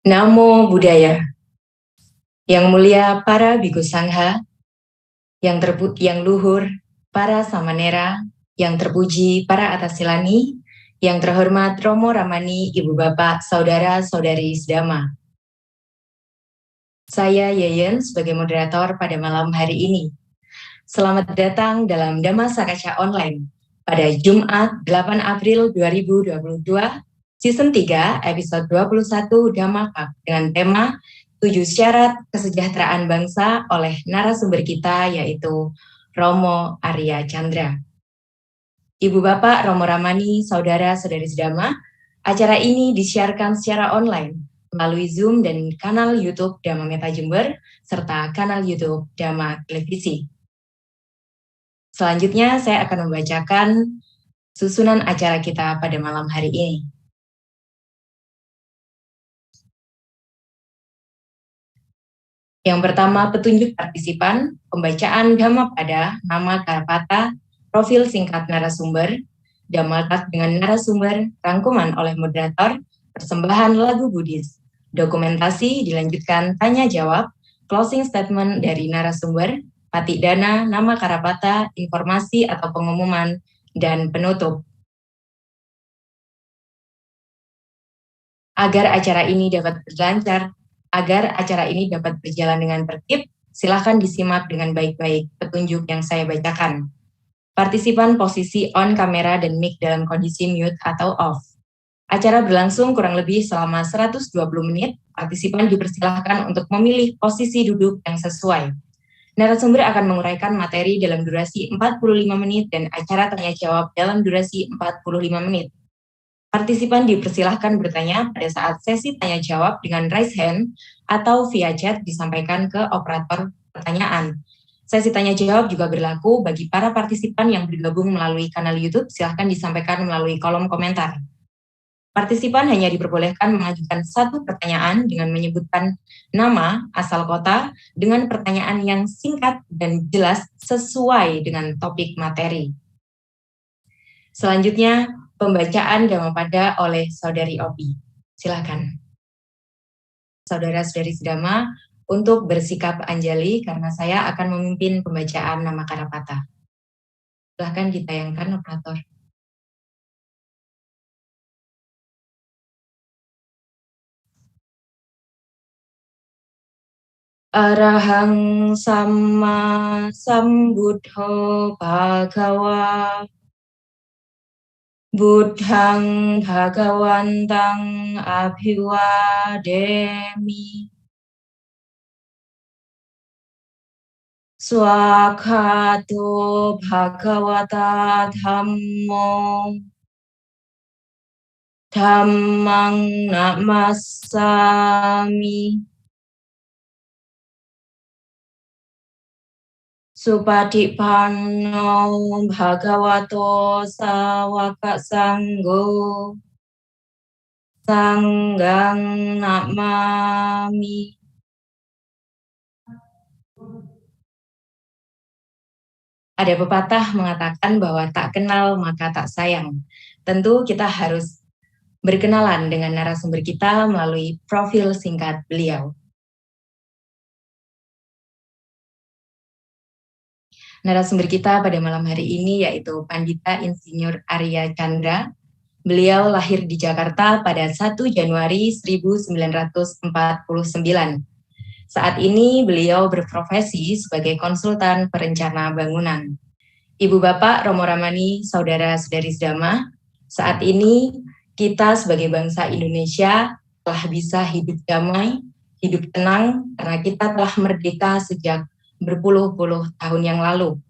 Namo Buddhaya. Yang mulia para Bhikkhu Sangha, yang luhur para samanera, yang terpuji para atasilani, yang terhormat Romo Ramani, Ibu Bapak, Saudara-saudari Sedama. Saya Yeyen sebagai moderator pada malam hari ini. Selamat datang dalam Dhamma Sakaca Online pada Jumat 8 April 2022, Season 3, Episode 21 Dhamma Cup dengan tema 7 syarat kesejahteraan bangsa oleh narasumber kita yaitu Romo Arya Chandra. Ibu Bapak Romo Ramani, Saudara-saudari Sedama, acara ini disiarkan secara online melalui Zoom dan kanal YouTube Dhamma Meta Jember serta kanal YouTube Dhamma Televisi. Selanjutnya saya akan membacakan susunan acara kita pada malam hari ini. Yang pertama, petunjuk partisipan, pembacaan Dhamma pada nama Karapata, profil singkat narasumber, Dhamma Talk dengan narasumber, rangkuman oleh moderator, persembahan lagu Buddhis, dokumentasi dilanjutkan tanya jawab, closing statement dari narasumber, patik dana, nama Karapata, informasi atau pengumuman, dan penutup. Agar acara ini dapat berjalan dengan tertib, silakan disimak dengan baik-baik petunjuk yang saya bacakan. Partisipan posisi on kamera dan mic dalam kondisi mute atau off. Acara berlangsung kurang lebih selama 120 menit. Partisipan dipersilahkan untuk memilih posisi duduk yang sesuai. Narasumber akan menguraikan materi dalam durasi 45 menit dan acara tanya jawab dalam durasi 45 menit. Partisipan dipersilahkan bertanya pada saat sesi tanya jawab dengan raise hand atau via chat disampaikan ke operator pertanyaan. Sesi tanya jawab juga berlaku bagi para partisipan yang bergabung melalui kanal YouTube, silahkan disampaikan melalui kolom komentar. Partisipan hanya diperbolehkan mengajukan satu pertanyaan dengan menyebutkan nama, asal kota, dengan pertanyaan yang singkat dan jelas sesuai dengan topik materi. Selanjutnya, pembacaan Dhammapada oleh Saudari Opi. Silakan. Saudara-saudari Sedama, untuk bersikap anjali karena saya akan memimpin pembacaan nama Karapata. Silakan ditayangkan, operator. Arahang Samma Sambuddho Bhagawa Buddhang Bhagawantang Abhiwademi Swakato Bhagavata Dhammo Dhammang Namassami Supatipanno Bhagavato Sawaka Sanggo Sanggang Namami. Ada pepatah mengatakan bahwa tak kenal maka tak sayang. Tentu kita harus berkenalan dengan narasumber kita melalui profil singkat beliau. Narasumber kita pada malam hari ini yaitu Pandita Insinyur Arya Chandra. Beliau lahir di Jakarta pada 1 Januari 1949. Saat ini beliau berprofesi sebagai konsultan perencana bangunan. Ibu Bapak Romo Ramani, Saudara-saudari Sedama, saat ini kita sebagai bangsa Indonesia telah bisa hidup damai, hidup tenang karena kita telah merdeka sejak berpuluh-puluh tahun yang lalu.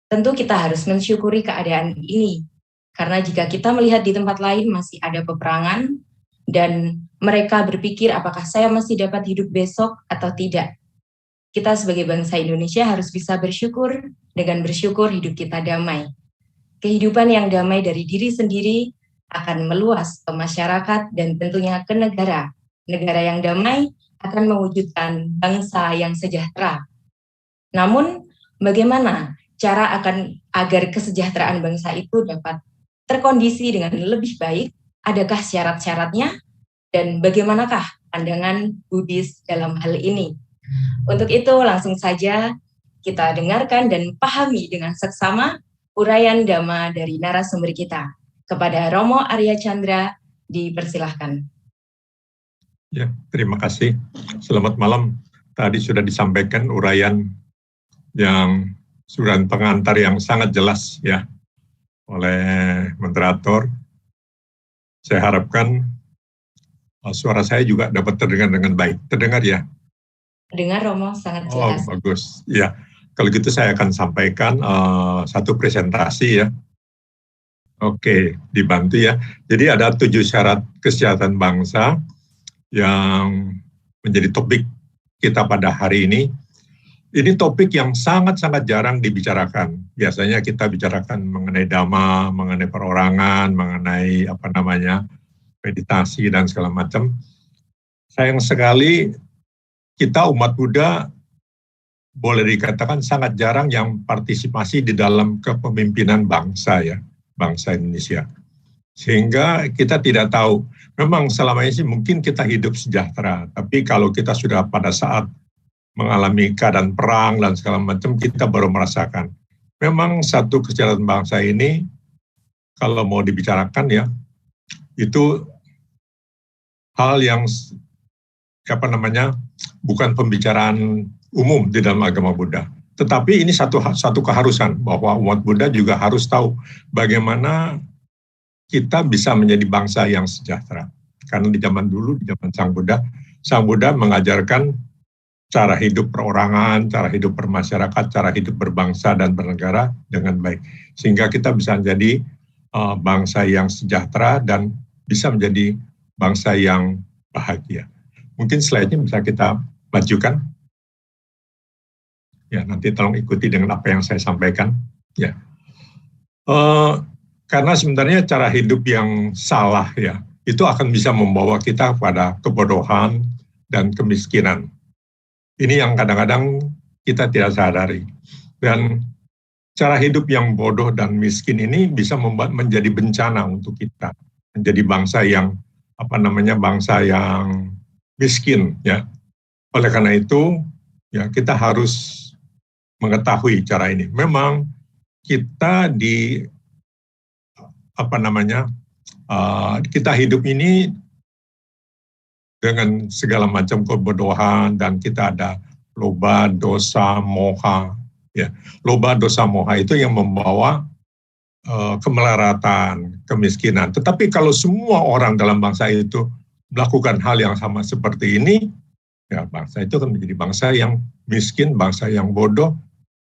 Tentu kita harus mensyukuri keadaan ini, karena jika kita melihat di tempat lain masih ada peperangan, dan mereka berpikir apakah saya masih dapat hidup besok atau tidak. Kita sebagai bangsa Indonesia harus bisa bersyukur, dengan bersyukur hidup kita damai. Kehidupan yang damai dari diri sendiri akan meluas ke masyarakat dan tentunya ke negara. Negara yang damai akan mewujudkan bangsa yang sejahtera. Namun, bagaimana cara agar kesejahteraan bangsa itu dapat terkondisi dengan lebih baik? Adakah syarat-syaratnya? Dan bagaimanakah pandangan Buddhis dalam hal ini. Untuk itu langsung saja kita dengarkan dan pahami dengan seksama uraian Dhamma dari narasumber kita. Kepada Romo Arya Chandra, dipersilahkan. Ya, terima kasih. Selamat malam. Tadi sudah disampaikan uraian yang surat pengantar yang sangat jelas ya oleh moderator. Saya harapkan suara saya juga dapat terdengar dengan baik. Terdengar ya? Terdengar Romo, sangat jelas. Oh, bagus. Ya, kalau gitu saya akan sampaikan satu presentasi ya. Oke, dibantu ya. Jadi ada 7 syarat kesejahteraan bangsa yang menjadi topik kita pada hari ini. Ini topik yang sangat-sangat jarang dibicarakan. Biasanya kita bicarakan mengenai dhamma, mengenai perorangan, mengenai meditasi dan segala macam. Sayang sekali kita umat Buddha boleh dikatakan sangat jarang yang partisipasi di dalam kepemimpinan bangsa ya, bangsa Indonesia. Sehingga kita tidak tahu, memang selama ini mungkin kita hidup sejahtera, tapi kalau kita sudah pada saat mengalami keadaan perang dan segala macam, kita baru merasakan. Memang satu kesejahteraan bangsa ini, kalau mau dibicarakan ya, itu hal yang bukan pembicaraan umum di dalam agama Buddha. Tetapi ini satu keharusan bahwa umat Buddha juga harus tahu bagaimana kita bisa menjadi bangsa yang sejahtera. Karena di zaman dulu, di zaman Sang Buddha mengajarkan cara hidup perorangan, cara hidup bermasyarakat, cara hidup berbangsa dan bernegara dengan baik. Sehingga kita bisa menjadi bangsa yang sejahtera dan bisa menjadi bangsa yang bahagia. Mungkin slide-nya bisa kita majukan. Ya, nanti tolong ikuti dengan apa yang saya sampaikan. Ya, karena sebenarnya cara hidup yang salah ya, itu akan bisa membawa kita pada kebodohan dan kemiskinan. Ini yang kadang-kadang kita tidak sadari. Dan cara hidup yang bodoh dan miskin ini bisa membuat menjadi bencana untuk kita. Menjadi bangsa yang bangsa yang miskin ya. Oleh karena itu ya kita harus mengetahui cara ini. Memang kita kita hidup ini dengan segala macam kebodohan dan kita ada loba, dosa, moha. Ya, loba, dosa, moha itu yang membawa kemelaratan, kemiskinan. Tetapi kalau semua orang dalam bangsa itu melakukan hal yang sama seperti ini, ya bangsa itu akan menjadi bangsa yang miskin, bangsa yang bodoh,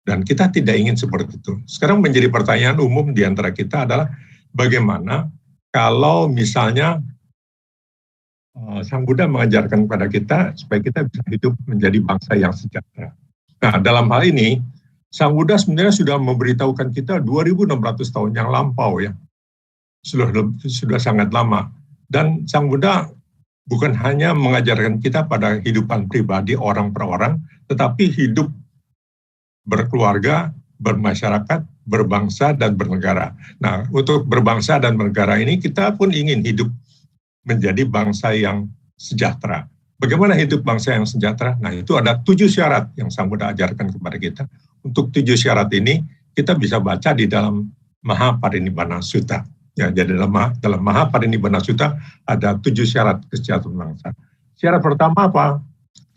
dan kita tidak ingin seperti itu. Sekarang menjadi pertanyaan umum di antara kita adalah bagaimana kalau misalnya Sang Buddha mengajarkan kepada kita supaya kita bisa hidup menjadi bangsa yang sejahtera. Nah, dalam hal ini, Sang Buddha sebenarnya sudah memberitahukan kita 2.600 tahun yang lampau ya. Sudah sangat lama. Dan Sang Buddha bukan hanya mengajarkan kita pada kehidupan pribadi orang per orang, tetapi hidup berkeluarga, bermasyarakat, berbangsa, dan bernegara. Nah, untuk berbangsa dan bernegara ini kita pun ingin hidup menjadi bangsa yang sejahtera. Bagaimana hidup bangsa yang sejahtera? Nah, itu ada 7 syarat yang Sang Buddha ajarkan kepada kita. Untuk 7 syarat ini, kita bisa baca di dalam Mahaparinibbana Sutta. Ya, jadi dalam Mahaparinibbana Sutta ada 7 syarat kesejahteraan bangsa. Syarat pertama apa?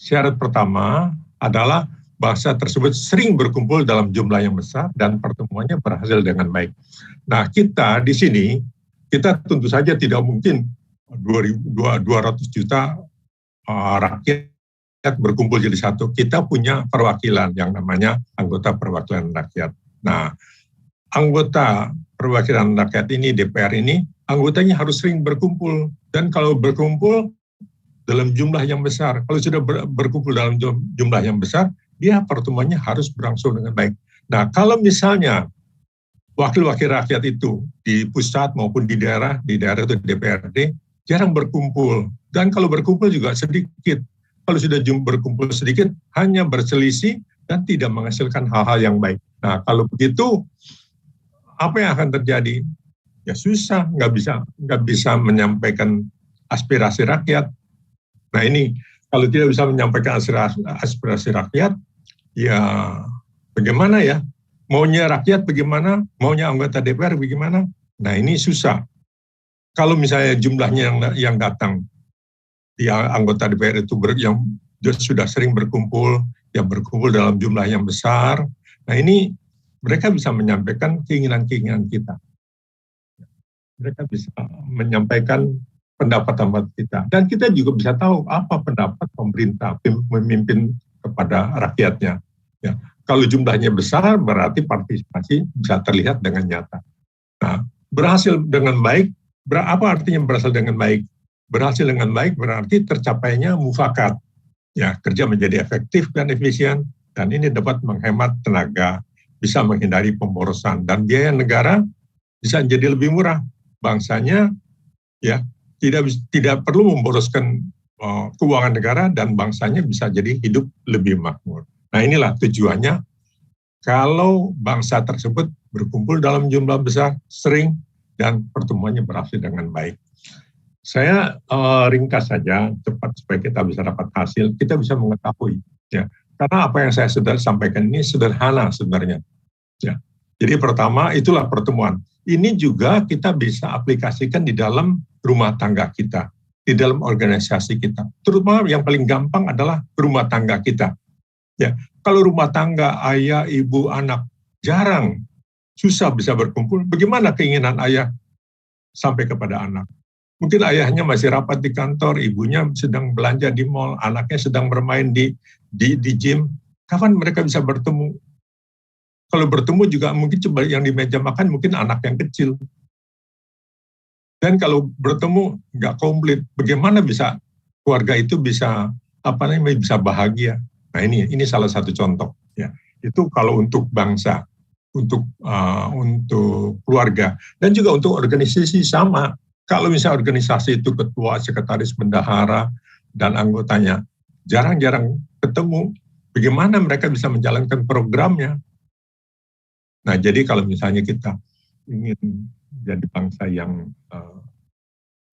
Syarat pertama adalah bangsa tersebut sering berkumpul dalam jumlah yang besar dan pertemuannya berhasil dengan baik. Nah, kita di sini, kita tentu saja tidak mungkin 200 juta rakyat berkumpul jadi satu. Kita punya perwakilan yang namanya anggota perwakilan rakyat. Nah, anggota perwakilan rakyat ini, DPR ini, anggotanya harus sering berkumpul. Dan kalau berkumpul dalam jumlah yang besar, kalau sudah berkumpul dalam jumlah yang besar, dia pertemuannya harus berlangsung dengan baik. Nah, kalau misalnya wakil-wakil rakyat itu di pusat maupun di daerah itu DPRD, jarang berkumpul. Dan kalau berkumpul juga sedikit. Kalau sudah berkumpul sedikit, hanya berselisih dan tidak menghasilkan hal-hal yang baik. Nah, kalau begitu, apa yang akan terjadi? Ya susah, nggak bisa menyampaikan aspirasi rakyat. Nah ini kalau tidak bisa menyampaikan aspirasi rakyat, ya bagaimana ya? Maunya rakyat bagaimana? Maunya anggota DPR bagaimana? Nah ini susah. Kalau misalnya jumlahnya yang datang, ya anggota DPR itu yang sudah sering berkumpul, yang berkumpul dalam jumlah yang besar. Nah ini mereka bisa menyampaikan keinginan-keinginan kita. Mereka bisa menyampaikan pendapat-pendapat kita. Dan kita juga bisa tahu apa pendapat pemerintah memimpin kepada rakyatnya. Ya. Kalau jumlahnya besar, berarti partisipasi bisa terlihat dengan nyata. Nah, berhasil dengan baik, apa artinya berhasil dengan baik? Berhasil dengan baik berarti tercapainya mufakat. Ya, kerja menjadi efektif dan efisien, dan ini dapat menghemat tenaga, bisa menghindari pemborosan, dan biaya negara bisa menjadi lebih murah. Bangsanya ya tidak perlu memboroskan keuangan negara, dan bangsanya bisa jadi hidup lebih makmur. Nah inilah tujuannya kalau bangsa tersebut berkumpul dalam jumlah besar, sering, dan pertemuannya berhasil dengan baik. Saya ringkas saja cepat supaya kita bisa dapat hasil, kita bisa mengetahui ya. Karena apa yang saya sudah sampaikan ini sederhana sebenarnya. Ya. Jadi pertama itulah pertemuan. Ini juga kita bisa aplikasikan di dalam rumah tangga kita, di dalam organisasi kita. Terutama yang paling gampang adalah rumah tangga kita. Ya, kalau rumah tangga ayah, ibu, anak jarang, susah bisa berkumpul. Bagaimana keinginan ayah sampai kepada anak? Mungkin ayahnya masih rapat di kantor, ibunya sedang belanja di mall, anaknya sedang bermain di gym. Kapan mereka bisa bertemu? Kalau bertemu juga mungkin coba yang di meja makan mungkin anak yang kecil. Dan kalau bertemu nggak komplit, bagaimana bisa keluarga itu bisa bisa bahagia? Nah ini salah satu contoh ya. Itu kalau untuk bangsa, untuk keluarga, dan juga untuk organisasi sama. Kalau misalnya organisasi itu ketua, sekretaris, bendahara, dan anggotanya jarang-jarang ketemu, bagaimana mereka bisa menjalankan programnya? Nah, jadi kalau misalnya kita ingin jadi bangsa yang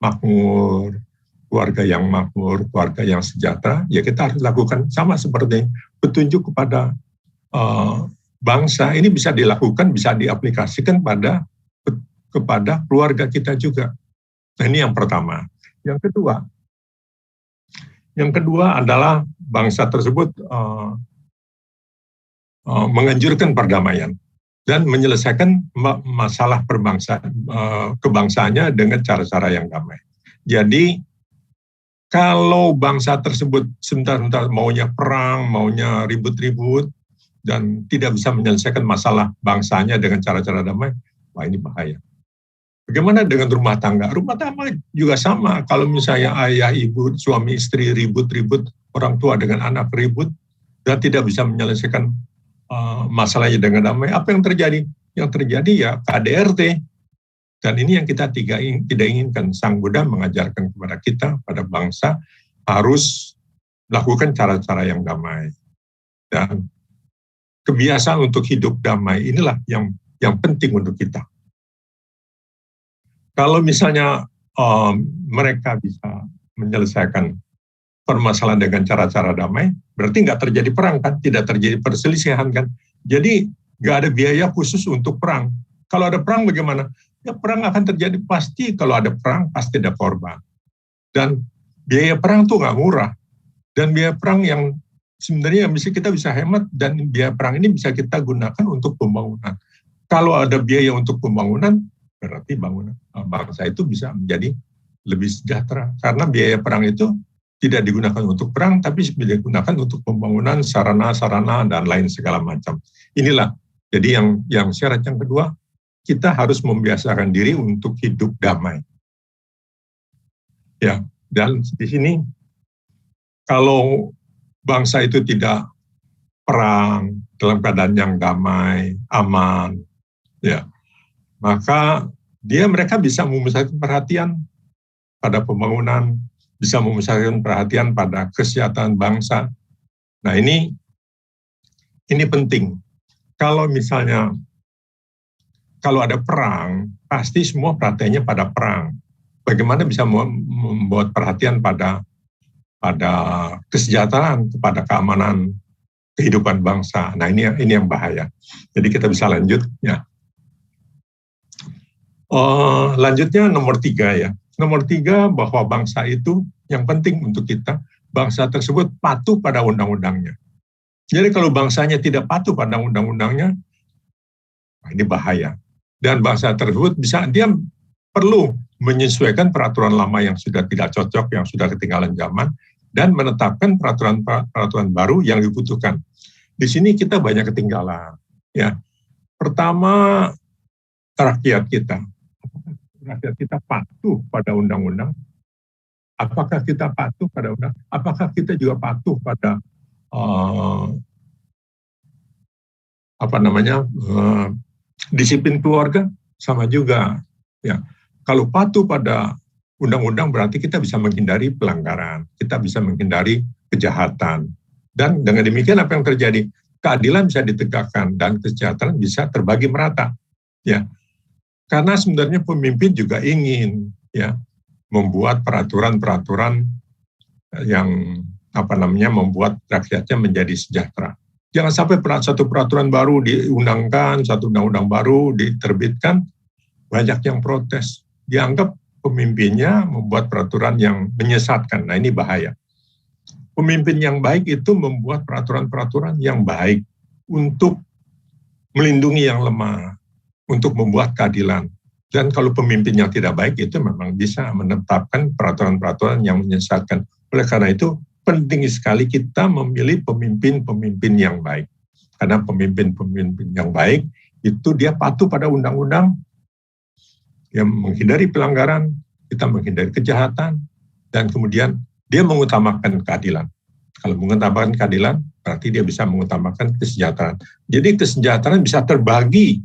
makmur, keluarga yang makmur, keluarga yang sejahtera, ya kita harus lakukan sama seperti petunjuk kepada bangsa. Ini bisa dilakukan, bisa diaplikasikan kepada keluarga kita juga. Nah, ini yang pertama. Yang kedua adalah bangsa tersebut menganjurkan perdamaian dan menyelesaikan masalah kebangsaannya dengan cara-cara yang damai. Jadi kalau bangsa tersebut sebentar-bentar maunya perang, maunya ribut-ribut, dan tidak bisa menyelesaikan masalah bangsanya dengan cara-cara damai, wah ini bahaya. Bagaimana dengan rumah tangga? Rumah tangga juga sama. Kalau misalnya ayah, ibu, suami, istri ribut-ribut, orang tua dengan anak ribut, dan tidak bisa menyelesaikan masalahnya dengan damai, apa yang terjadi? Yang terjadi ya KDRT. Dan ini yang kita tidak inginkan. Sang Buddha mengajarkan kepada kita, pada bangsa, harus melakukan cara-cara yang damai. Dan kebiasaan untuk hidup damai inilah yang penting untuk kita. Kalau misalnya mereka bisa menyelesaikan permasalahan dengan cara-cara damai, berarti nggak terjadi perang kan, tidak terjadi perselisihan kan. Jadi nggak ada biaya khusus untuk perang. Kalau ada perang bagaimana? Ya perang akan terjadi pasti. Kalau ada perang pasti ada korban. Dan biaya perang tuh nggak murah. Dan biaya perang yang sebenarnya kita bisa hemat, dan biaya perang ini bisa kita gunakan untuk pembangunan. Kalau ada biaya untuk pembangunan, berarti bangsa itu bisa menjadi lebih sejahtera. Karena biaya perang itu tidak digunakan untuk perang, tapi digunakan untuk pembangunan sarana-sarana dan lain segala macam. Inilah, jadi yang syarat yang kedua, kita harus membiasakan diri untuk hidup damai. Ya, dan di sini kalau bangsa itu tidak perang dalam keadaan yang damai, aman, ya, maka mereka bisa memusatkan perhatian pada pembangunan, bisa memusatkan perhatian pada kesehatan bangsa. Nah ini penting. Kalau misalnya kalau ada perang, pasti semua perhatiannya pada perang. Bagaimana bisa membuat perhatian pada pada kesejahteraan, kepada keamanan kehidupan bangsa. Nah, ini yang bahaya. Jadi kita bisa lanjut ya. Lanjutnya nomor 3 ya. Nomor 3 bahwa bangsa itu yang penting untuk kita, bangsa tersebut patuh pada undang-undangnya. Jadi kalau bangsanya tidak patuh pada undang-undangnya, ini bahaya. Dan bangsa tersebut dia perlu menyesuaikan peraturan lama yang sudah tidak cocok, yang sudah ketinggalan zaman, dan menetapkan peraturan baru yang dibutuhkan. Di sini kita banyak ketinggalan. Ya, pertama rakyat kita patuh pada undang-undang. Apakah kita patuh pada undang? Apakah kita juga patuh pada disiplin keluarga? Sama juga. Ya, kalau patuh pada undang-undang berarti kita bisa menghindari pelanggaran, kita bisa menghindari kejahatan. Dan dengan demikian apa yang terjadi? Keadilan bisa ditegakkan dan kesejahteraan bisa terbagi merata. Ya, karena sebenarnya pemimpin juga ingin ya membuat peraturan-peraturan yang membuat rakyatnya menjadi sejahtera. Jangan sampai satu peraturan baru diundangkan, satu undang-undang baru diterbitkan, banyak yang protes. Dianggap pemimpinnya membuat peraturan yang menyesatkan. Nah, ini bahaya. Pemimpin yang baik itu membuat peraturan-peraturan yang baik untuk melindungi yang lemah, untuk membuat keadilan. Dan kalau pemimpin yang tidak baik itu memang bisa menetapkan peraturan-peraturan yang menyesatkan. Oleh karena itu, penting sekali kita memilih pemimpin-pemimpin yang baik. Karena pemimpin-pemimpin yang baik itu dia patuh pada undang-undang, yang menghindari pelanggaran, kita menghindari kejahatan, dan kemudian dia mengutamakan keadilan. Kalau mengutamakan keadilan, berarti dia bisa mengutamakan kesejahteraan. Jadi kesejahteraan bisa terbagi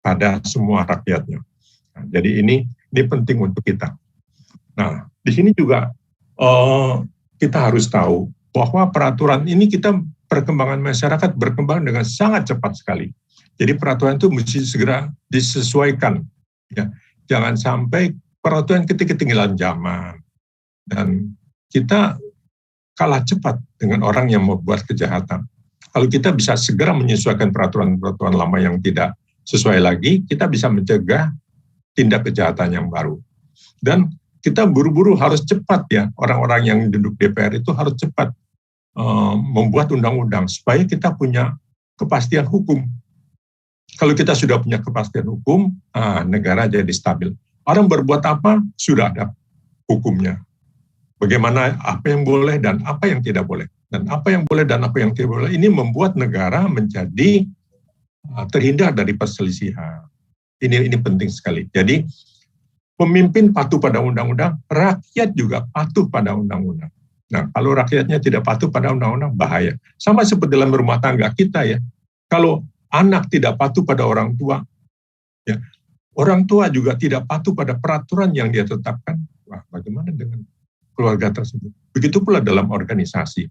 pada semua rakyatnya. Nah, jadi ini penting untuk kita. Nah, di sini juga kita harus tahu bahwa peraturan ini perkembangan masyarakat berkembang dengan sangat cepat sekali. Jadi peraturan itu mesti segera disesuaikan. Ya. Jangan sampai peraturan kita ketinggalan zaman. Dan kita kalah cepat dengan orang yang membuat kejahatan. Kalau kita bisa segera menyesuaikan peraturan-peraturan lama yang tidak sesuai lagi, kita bisa mencegah tindak kejahatan yang baru. Dan kita buru-buru harus cepat ya, orang-orang yang duduk DPR itu harus cepat membuat undang-undang supaya kita punya kepastian hukum. Kalau kita sudah punya kepastian hukum, negara jadi stabil. Orang berbuat apa, sudah ada hukumnya. Bagaimana, apa yang boleh dan apa yang tidak boleh. Dan apa yang boleh dan apa yang tidak boleh, ini membuat negara menjadi terhindar dari perselisihan. Ini penting sekali. Jadi pemimpin patuh pada undang-undang, rakyat juga patuh pada undang-undang. Nah, kalau rakyatnya tidak patuh pada undang-undang, bahaya. Sama seperti dalam rumah tangga kita ya. Kalau anak tidak patuh pada orang tua, ya, orang tua juga tidak patuh pada peraturan yang dia tetapkan. Wah, bagaimana dengan keluarga tersebut? Begitu pula dalam organisasi.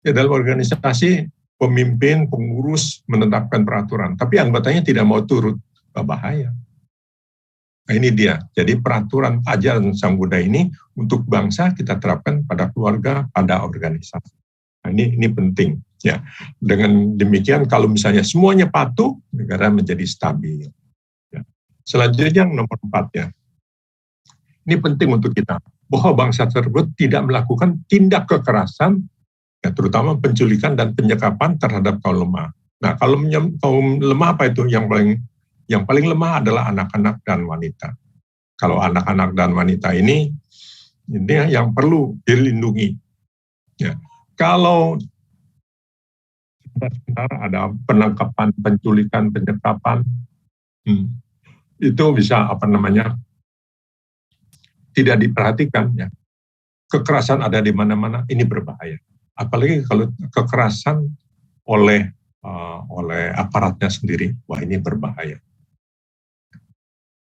Ya, dalam organisasi pemimpin, pengurus menetapkan peraturan, tapi anggotanya tidak mau turut, bahaya. Nah, ini dia. Jadi peraturan ajaran Sang Buddha ini untuk bangsa kita terapkan pada keluarga, pada organisasi. Nah, ini penting. Ya, dengan demikian kalau misalnya semuanya patuh, negara menjadi stabil. Ya. Selanjutnya yang nomor 4 ya. Ini penting untuk kita bahwa bangsa tersebut tidak melakukan tindak kekerasan, ya, terutama penculikan dan penyekapan terhadap kaum lemah. Nah, kalau kaum lemah apa itu? Yang paling lemah adalah anak-anak dan wanita. Kalau anak-anak dan wanita ini yang perlu dilindungi. Ya. Kalau sebentar ada penangkapan, penculikan, penyekapan, itu bisa tidak diperhatikan. Ya. Kekerasan ada di mana-mana, ini berbahaya. Apalagi kalau kekerasan oleh aparatnya sendiri, wah ini berbahaya.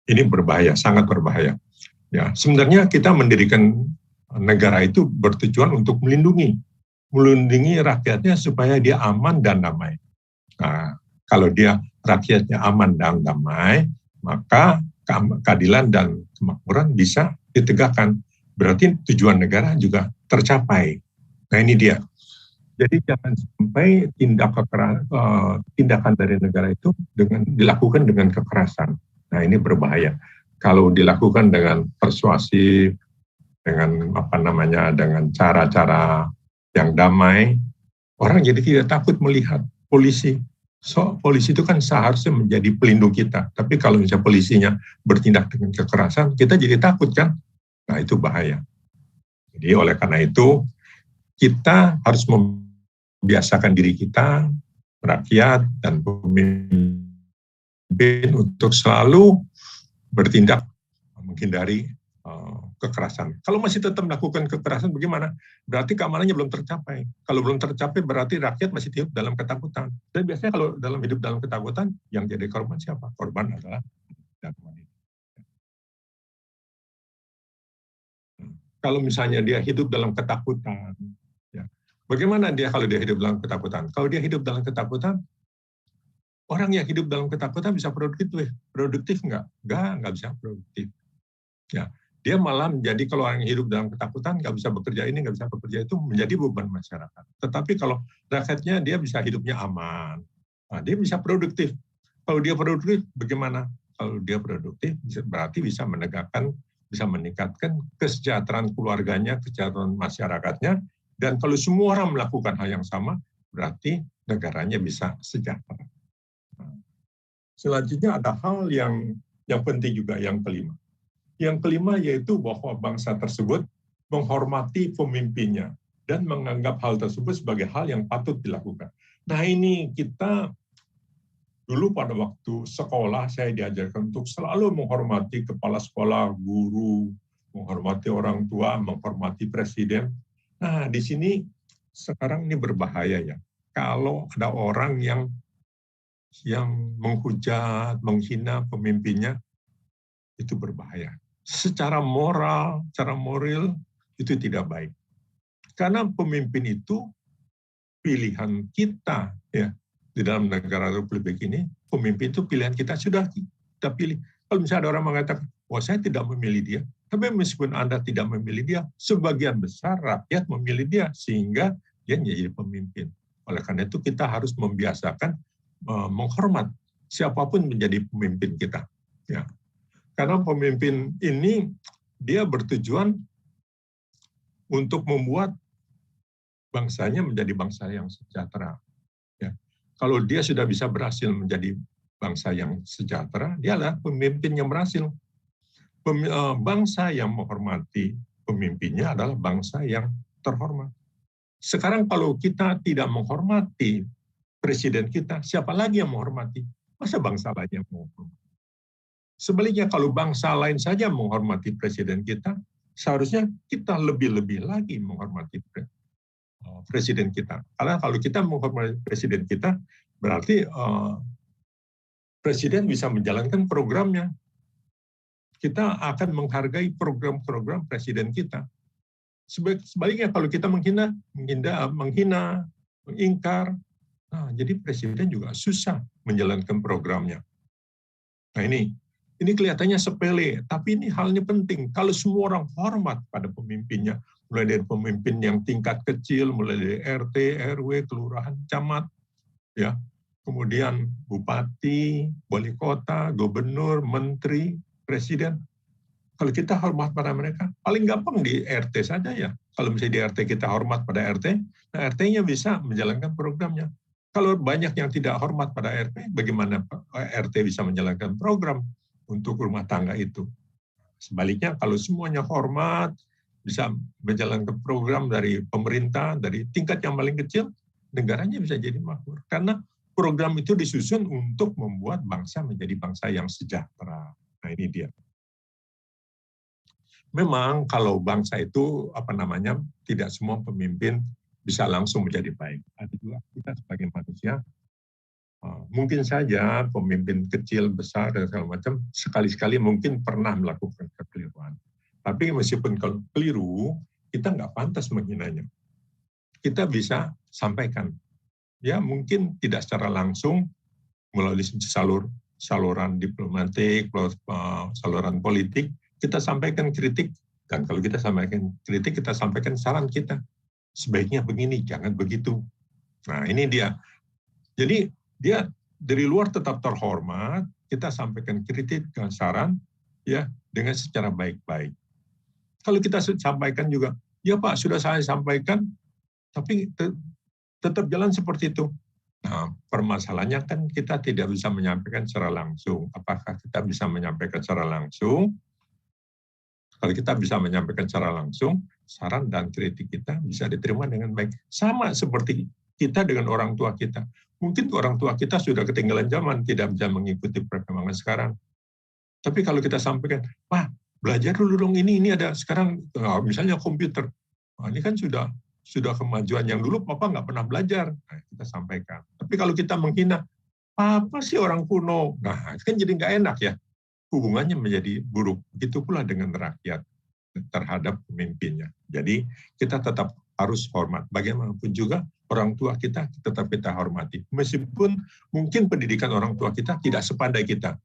Ini berbahaya, sangat berbahaya. Ya, sebenarnya kita mendirikan negara itu bertujuan untuk melindungi rakyatnya supaya dia aman dan damai. Nah, kalau dia rakyatnya aman dan damai, maka keadilan dan kemakmuran bisa ditegakkan. Berarti tujuan negara juga tercapai. Nah ini dia. Jadi jangan sampai tindakan dari negara itu dilakukan dengan kekerasan. Nah ini berbahaya. Kalau dilakukan dengan persuasif, dengan dengan cara-cara yang damai, orang jadi tidak takut melihat polisi. So, polisi itu kan seharusnya menjadi pelindung kita. Tapi kalau misalnya polisinya bertindak dengan kekerasan, kita jadi takut kan? Nah itu bahaya. Jadi oleh karena itu, kita harus membiasakan diri kita, rakyat, dan pemimpin untuk selalu bertindak menghindari kekerasan. Kalau masih tetap melakukan kekerasan, bagaimana? Berarti keamanannya belum tercapai. Kalau belum tercapai, berarti rakyat masih hidup dalam ketakutan. Dan biasanya kalau hidup dalam ketakutan, yang jadi korban siapa? Korban adalah wanita. Kalau misalnya dia hidup dalam ketakutan, ya, bagaimana dia kalau dia hidup dalam ketakutan? Kalau dia hidup dalam ketakutan, orang yang hidup dalam ketakutan bisa produktif nggak? Nggak bisa produktif. Ya, dia malah menjadi, kalau orang yang hidup dalam ketakutan nggak bisa bekerja ini, nggak bisa bekerja itu, menjadi beban masyarakat. Tetapi kalau rakyatnya dia bisa hidupnya aman, nah, dia bisa produktif. Kalau dia produktif, bagaimana? Kalau dia produktif, berarti bisa meningkatkan kesejahteraan keluarganya, kesejahteraan masyarakatnya, dan kalau semua orang melakukan hal yang sama, berarti negaranya bisa sejahtera. Selanjutnya ada hal yang penting juga, yang kelima. Yang kelima yaitu bahwa bangsa tersebut menghormati pemimpinnya dan menganggap hal tersebut sebagai hal yang patut dilakukan. Nah ini kita dulu pada waktu sekolah saya diajarkan untuk selalu menghormati kepala sekolah, guru, menghormati orang tua, menghormati presiden. Nah di sini sekarang ini berbahaya ya. Kalau ada orang yang menghujat, menghina pemimpinnya, itu berbahaya. Secara moral, secara moral itu tidak baik. Karena pemimpin itu pilihan kita ya. Di dalam negara republik ini, pemimpin itu pilihan kita, sudah kita pilih. Kalau misalnya ada orang mengatakan, saya tidak memilih dia, tapi meskipun Anda tidak memilih dia, sebagian besar rakyat memilih dia, sehingga dia menjadi pemimpin. Oleh karena itu kita harus membiasakan menghormat siapapun menjadi pemimpin kita. Ya. Karena pemimpin ini dia bertujuan untuk membuat bangsanya menjadi bangsa yang sejahtera. Ya. Kalau dia sudah bisa berhasil menjadi bangsa yang sejahtera, dia adalah pemimpin yang berhasil. Bangsa yang menghormati pemimpinnya adalah bangsa yang terhormat. Sekarang kalau kita tidak menghormati presiden kita, siapa lagi yang menghormati? Masa bangsa lain yang menghormati? Sebaliknya kalau bangsa lain saja menghormati presiden kita, seharusnya kita lebih-lebih lagi menghormati presiden kita. Karena kalau kita menghormati presiden kita, berarti presiden bisa menjalankan programnya. Kita akan menghargai program-program presiden kita. Sebaliknya kalau kita menghina, mengingkar, jadi presiden juga susah menjalankan programnya. Nah ini kelihatannya sepele, tapi ini halnya penting. Kalau semua orang hormat pada pemimpinnya, mulai dari pemimpin yang tingkat kecil, mulai dari RT, RW, kelurahan, camat, ya, kemudian bupati, wali kota, gubernur, menteri, presiden. Kalau kita hormat pada mereka, paling gampang di RT saja ya. Kalau misalnya di RT kita hormat pada RT, nah RT-nya bisa menjalankan programnya. Kalau banyak yang tidak hormat pada RT, bagaimana RT bisa menjalankan program untuk rumah tangga itu? Sebaliknya, kalau semuanya hormat, bisa menjalankan program dari pemerintah, dari tingkat yang paling kecil, negaranya bisa jadi makmur. Karena program itu disusun untuk membuat bangsa menjadi bangsa yang sejahtera. Nah ini dia. Memang kalau bangsa itu, tidak semua pemimpin bisa langsung menjadi baik. Ada juga kita sebagai manusia, mungkin saja pemimpin kecil, besar, dan segala macam, sekali-sekali mungkin pernah melakukan kekeliruan. Tapi meskipun kalau keliru, kita nggak pantas menghinanya. Kita bisa sampaikan. Ya mungkin tidak secara langsung, melalui saluran diplomatik, saluran politik, kita sampaikan kritik. Dan kalau kita sampaikan kritik, kita sampaikan saran kita. sebaiknya begini, jangan begitu. Nah, ini dia. Jadi dia dari luar tetap terhormat, kita sampaikan kritik dan saran ya dengan secara baik-baik. Kalau kita sampaikan juga, ya Pak, sudah saya sampaikan, tapi tetap jalan seperti itu. Nah, permasalahannya kan kita tidak bisa menyampaikan secara langsung. Apakah kita bisa menyampaikan secara langsung? Kalau kita bisa menyampaikan secara langsung, saran dan kritik kita bisa diterima dengan baik. Sama seperti kita dengan orang tua kita. Mungkin orang tua kita sudah ketinggalan zaman, tidak bisa mengikuti perkembangan sekarang. Tapi kalau kita sampaikan, Pak, belajar dulu dong ini ada sekarang, misalnya komputer. Nah, ini kan sudah kemajuan yang dulu Papa nggak pernah belajar. Nah, kita sampaikan. Tapi kalau kita menghina, Papa sih orang kuno. Nah, itu kan jadi nggak enak ya. Hubungannya menjadi buruk. Begitu pula dengan rakyat terhadap pemimpinnya. Jadi kita tetap harus hormat. Bagaimanapun juga orang tua kita tetap kita hormati. Meskipun mungkin pendidikan orang tua kita tidak sepandai kita.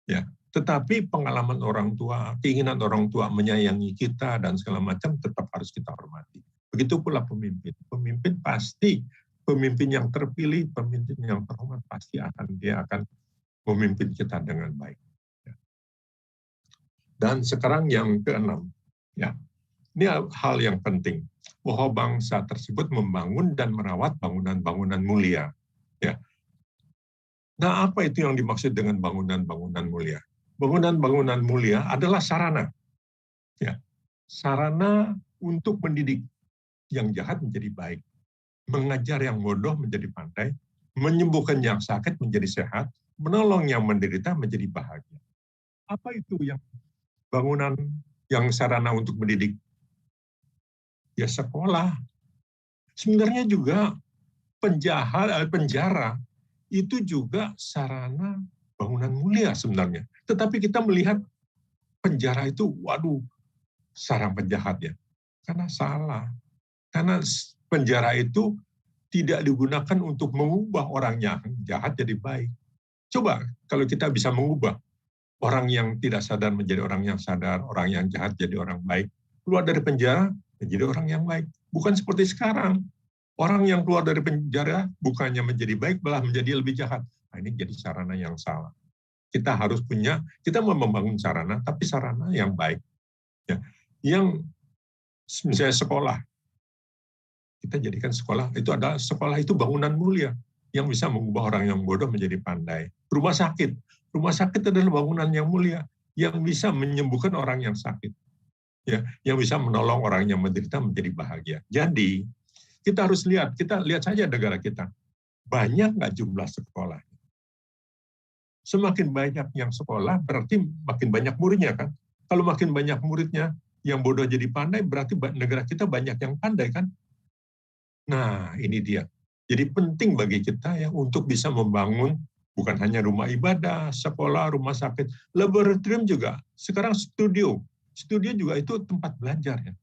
Ya, tetapi pengalaman orang tua, keinginan orang tua menyayangi kita dan segala macam tetap harus kita hormati. Begitu pula pemimpin. Pemimpin pasti, pemimpin yang terpilih, pemimpin yang terhormat pasti dia akan memimpin kita dengan baik. Dan sekarang yang keenam, ya, ini hal yang penting, bahwa bangsa tersebut membangun dan merawat bangunan-bangunan mulia. Ya. Nah, apa itu yang dimaksud dengan bangunan-bangunan mulia? Bangunan-bangunan mulia adalah sarana, ya, sarana untuk mendidik yang jahat menjadi baik, mengajar yang bodoh menjadi pandai, menyembuhkan yang sakit menjadi sehat, menolong yang menderita menjadi bahagia. Apa itu yang bangunan yang sarana untuk mendidik? Ya sekolah. Sebenarnya juga penjara itu juga sarana bangunan mulia sebenarnya. Tetapi kita melihat penjara itu, waduh, sarang penjahat ya. Karena salah. Karena penjara itu tidak digunakan untuk mengubah orang yang jahat jadi baik. Coba kalau kita bisa mengubah orang yang tidak sadar menjadi orang yang sadar, orang yang jahat jadi orang baik, keluar dari penjara menjadi orang yang baik. Bukan seperti sekarang, orang yang keluar dari penjara bukannya menjadi baik, malah menjadi lebih jahat. Nah, ini jadi sarana yang salah. Kita harus punya, kita mau membangun sarana, tapi sarana yang baik. Ya. Yang misalnya sekolah, kita jadikan sekolah itu bangunan mulia yang bisa mengubah orang yang bodoh menjadi pandai. Rumah sakit adalah bangunan yang mulia yang bisa menyembuhkan orang yang sakit, ya, yang bisa menolong orang yang menderita menjadi bahagia. Jadi kita harus kita lihat saja negara kita, banyak nggak jumlah sekolah? Semakin banyak yang sekolah berarti makin banyak muridnya kan? Kalau makin banyak muridnya yang bodoh jadi pandai, berarti negara kita banyak yang pandai kan? Nah, ini dia. Jadi penting bagi kita ya untuk bisa membangun bukan hanya rumah ibadah, sekolah, rumah sakit, laboratorium juga. Sekarang studio juga itu tempat belajar ya.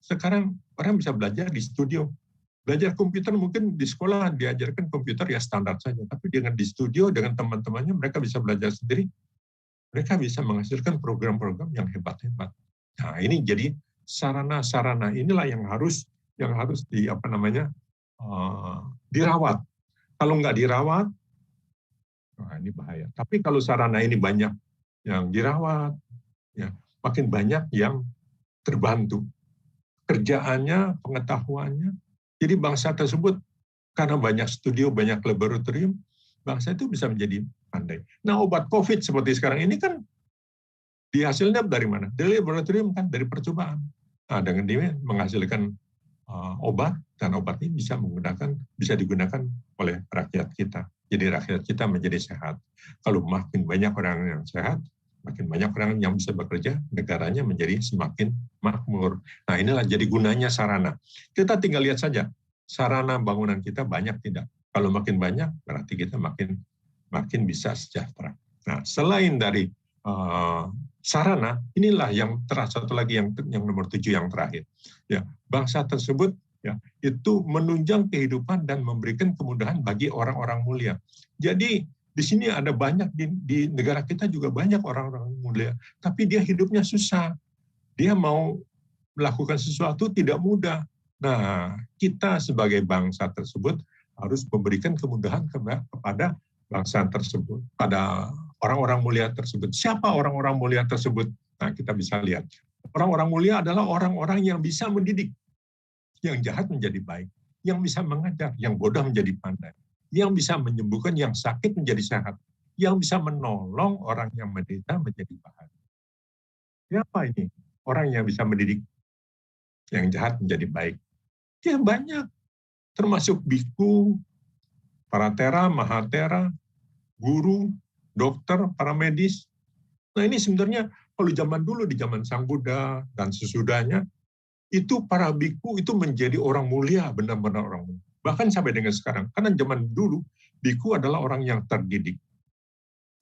Sekarang orang bisa belajar di studio. Belajar komputer mungkin di sekolah diajarkan komputer ya standar saja, tapi dengan di studio dengan teman-temannya mereka bisa belajar sendiri. Mereka bisa menghasilkan program-program yang hebat-hebat. Nah, ini jadi sarana-sarana inilah yang harus dirawat. Kalau nggak dirawat, nah ini bahaya. Tapi kalau sarana ini banyak yang dirawat, ya makin banyak yang terbantu. Kerjaannya, pengetahuannya. Jadi bangsa tersebut karena banyak studio, banyak laboratorium, bangsa itu bisa menjadi pandai. Nah, obat COVID seperti sekarang ini kan dihasilnya dari mana? Dari laboratorium kan, dari percobaan. Nah, dengan dia menghasilkan obat, dan obat ini bisa digunakan oleh rakyat kita. Jadi rakyat kita menjadi sehat. Kalau makin banyak orang yang sehat, makin banyak orang yang bisa bekerja, negaranya menjadi semakin makmur. Nah, inilah jadi gunanya sarana. Kita tinggal lihat saja, sarana bangunan kita banyak tidak. Kalau makin banyak, berarti kita makin bisa sejahtera. Nah, selain dari sarana, inilah yang satu lagi yang nomor 7 yang terakhir. Ya, bangsa tersebut ya itu menunjang kehidupan dan memberikan kemudahan bagi orang-orang mulia. Jadi di sini ada banyak di negara kita juga banyak orang-orang mulia, tapi dia hidupnya susah. Dia mau melakukan sesuatu tidak mudah. Nah, kita sebagai bangsa tersebut harus memberikan kemudahan kepada bangsa tersebut, pada orang-orang mulia tersebut. Siapa orang-orang mulia tersebut? Nah, kita bisa lihat. Orang-orang mulia adalah orang-orang yang bisa mendidik, yang jahat menjadi baik, yang bisa mengajar, yang bodoh menjadi pandai, yang bisa menyembuhkan yang sakit menjadi sehat, yang bisa menolong orang yang menderita menjadi bahagia. Siapa ini? Orang yang bisa mendidik yang jahat menjadi baik. Ya banyak, termasuk biku, paratera, mahatera, guru, dokter, para medis. Nah ini sebenarnya kalau zaman dulu, di zaman Sang Buddha dan sesudahnya, itu para biku itu menjadi orang mulia, benar-benar orang mulia. Bahkan sampai dengan sekarang, karena zaman dulu, biku adalah orang yang terdidik.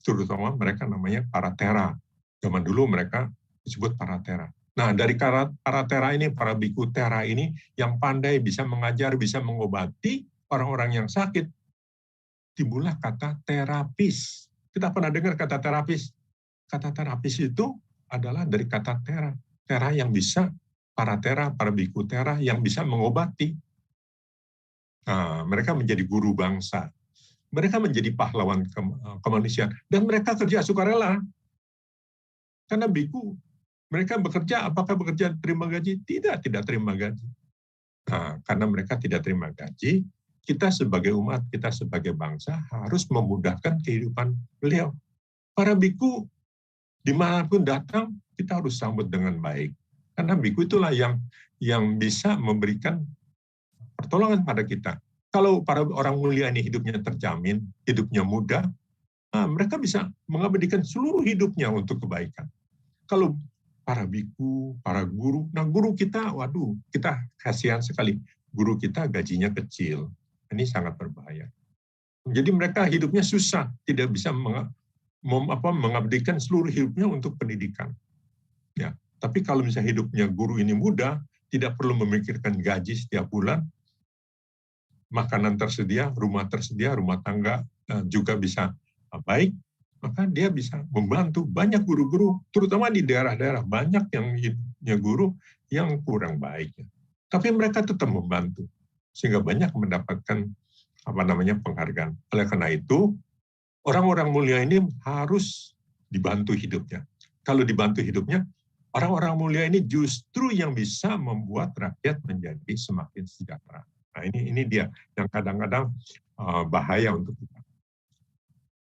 Terutama mereka namanya paratera. Zaman dulu mereka disebut paratera. Nah, dari para tera ini, para biku tera ini, yang pandai bisa mengajar, bisa mengobati orang-orang yang sakit, timbullah kata terapis. Kita pernah dengar kata terapis? Kata terapis itu adalah dari kata tera. Tera yang bisa, para tera, para biku tera, yang bisa mengobati. Nah, mereka menjadi guru bangsa. Mereka menjadi pahlawan kemanusiaan. Dan mereka kerja sukarela. Karena biku, mereka bekerja, apakah bekerja terima gaji? Tidak terima gaji. Nah, karena mereka tidak terima gaji, kita sebagai umat, kita sebagai bangsa harus memudahkan kehidupan beliau. Para biku, dimanapun datang, kita harus sambut dengan baik. Karena biku itulah yang bisa memberikan pertolongan pada kita. Kalau para orang mulia ini hidupnya terjamin, hidupnya mudah, nah, mereka bisa mengabdikan seluruh hidupnya untuk kebaikan. Kalau para biku, para guru. Nah, guru kita, waduh, kita kasihan sekali. Guru kita gajinya kecil. Ini sangat berbahaya. Jadi mereka hidupnya susah, tidak bisa mengabdikan seluruh hidupnya untuk pendidikan. Ya, tapi kalau misalnya hidupnya guru ini mudah, tidak perlu memikirkan gaji setiap bulan, makanan tersedia, rumah tangga juga bisa baik, maka dia bisa membantu. Banyak guru-guru, terutama di daerah-daerah, banyak yang hidupnya guru yang kurang baik. Tapi mereka tetap membantu, sehingga banyak mendapatkan penghargaan. Oleh karena itu, orang-orang mulia ini harus dibantu hidupnya. Kalau dibantu hidupnya, orang-orang mulia ini justru yang bisa membuat rakyat menjadi semakin sejahtera. Nah ini dia yang kadang-kadang bahaya untuk kita.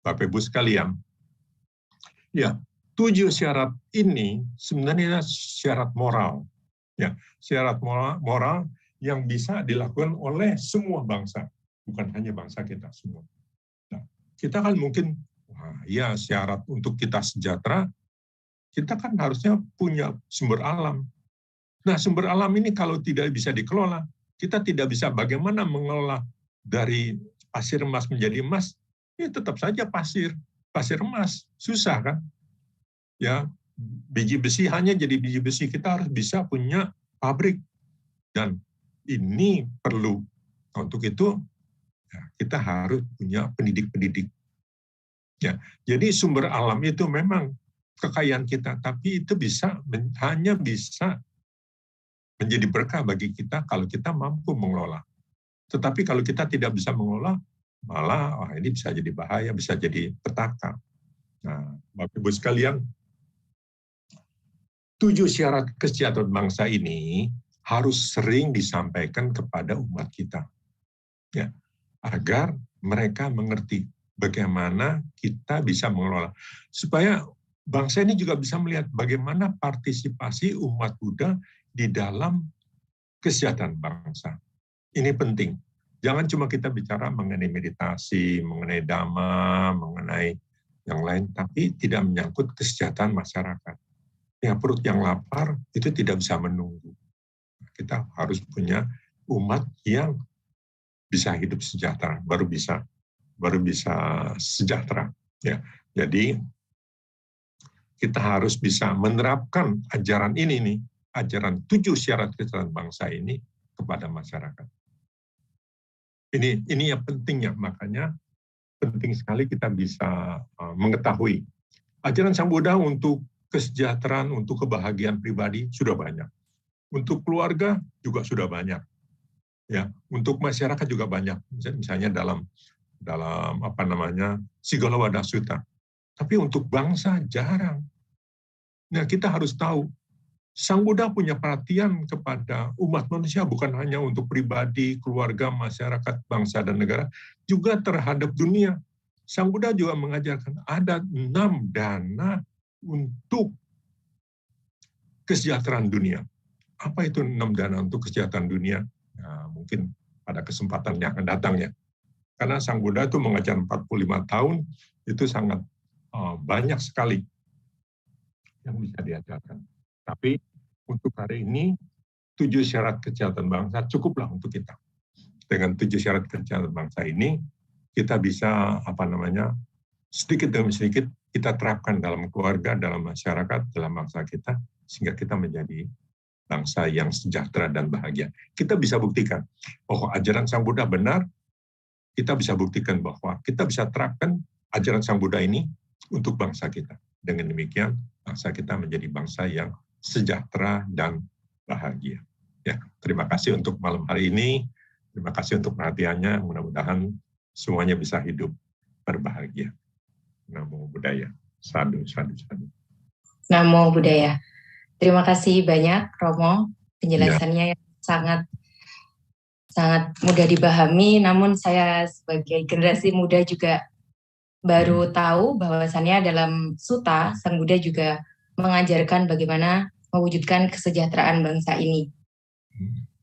Bapak Ibu sekalian, ya 7 syarat ini sebenarnya syarat moral, ya syarat moral yang bisa dilakukan oleh semua bangsa, bukan hanya bangsa kita semua. Nah, kita kan mungkin, ya syarat untuk kita sejahtera, kita kan harusnya punya sumber alam. Nah sumber alam ini kalau tidak bisa dikelola, kita tidak bisa bagaimana mengelola dari pasir emas menjadi emas. Ya tetap saja pasir emas, susah kan? Ya, biji besi hanya jadi biji besi, kita harus bisa punya pabrik. Dan ini perlu, untuk itu ya, kita harus punya pendidik-pendidik. Ya, jadi sumber alam itu memang kekayaan kita, tapi itu hanya bisa menjadi berkah bagi kita kalau kita mampu mengelola. Tetapi kalau kita tidak bisa mengelola, malah ini bisa jadi bahaya, bisa jadi petaka. Nah, Bapak Ibu sekalian, 7 syarat kesejahteraan bangsa ini harus sering disampaikan kepada umat kita, ya, agar mereka mengerti bagaimana kita bisa mengelola, supaya bangsa ini juga bisa melihat bagaimana partisipasi umat Buddha di dalam kesejahteraan bangsa. Ini penting. Jangan cuma kita bicara mengenai meditasi, mengenai dhamma, mengenai yang lain, tapi tidak menyangkut kesejahteraan masyarakat. Ya, perut yang lapar itu tidak bisa menunggu. Kita harus punya umat yang bisa hidup sejahtera, baru bisa sejahtera. Ya, jadi kita harus bisa menerapkan ajaran ini nih, ajaran 7 syarat kesejahteraan bangsa ini kepada masyarakat. Ini yang pentingnya, makanya penting sekali kita bisa mengetahui ajaran Sang Buddha untuk kesejahteraan, untuk kebahagiaan pribadi sudah banyak, untuk keluarga juga sudah banyak. Ya, untuk masyarakat juga banyak. Misalnya dalam Sigala Wadah Sutta. Tapi untuk bangsa jarang. Nah, kita harus tahu Sang Buddha punya perhatian kepada umat manusia bukan hanya untuk pribadi, keluarga, masyarakat, bangsa, dan negara, juga terhadap dunia. Sang Buddha juga mengajarkan ada 6 dana untuk kesejahteraan dunia. Apa itu 6 dana untuk kesejahteraan dunia? Nah, mungkin pada kesempatan yang akan datang ya. Karena Sang Buddha itu mengajar 45 tahun, itu sangat banyak sekali yang bisa diajarkan. Tapi untuk hari ini, 7 syarat kesejahteraan bangsa cukuplah untuk kita. Dengan 7 syarat kesejahteraan bangsa ini, kita bisa sedikit demi sedikit kita terapkan dalam keluarga, dalam masyarakat, dalam bangsa kita, sehingga kita menjadi bangsa yang sejahtera dan bahagia. Kita bisa buktikan bahwa ajaran Sang Buddha benar, kita bisa buktikan bahwa kita bisa terapkan ajaran Sang Buddha ini untuk bangsa kita. Dengan demikian, bangsa kita menjadi bangsa yang sejahtera dan bahagia. Ya, terima kasih untuk malam hari ini. Terima kasih untuk perhatiannya. Mudah-mudahan semuanya bisa hidup berbahagia. Namo Buddhaya. Sadhu, sadhu, sadhu. Namo Buddhaya. Terima kasih banyak, Romo. Penjelasannya yang sangat mudah dipahami, namun saya sebagai generasi muda juga baru tahu bahwasannya dalam Sutta, Sang Buddha juga mengajarkan bagaimana mewujudkan kesejahteraan bangsa ini.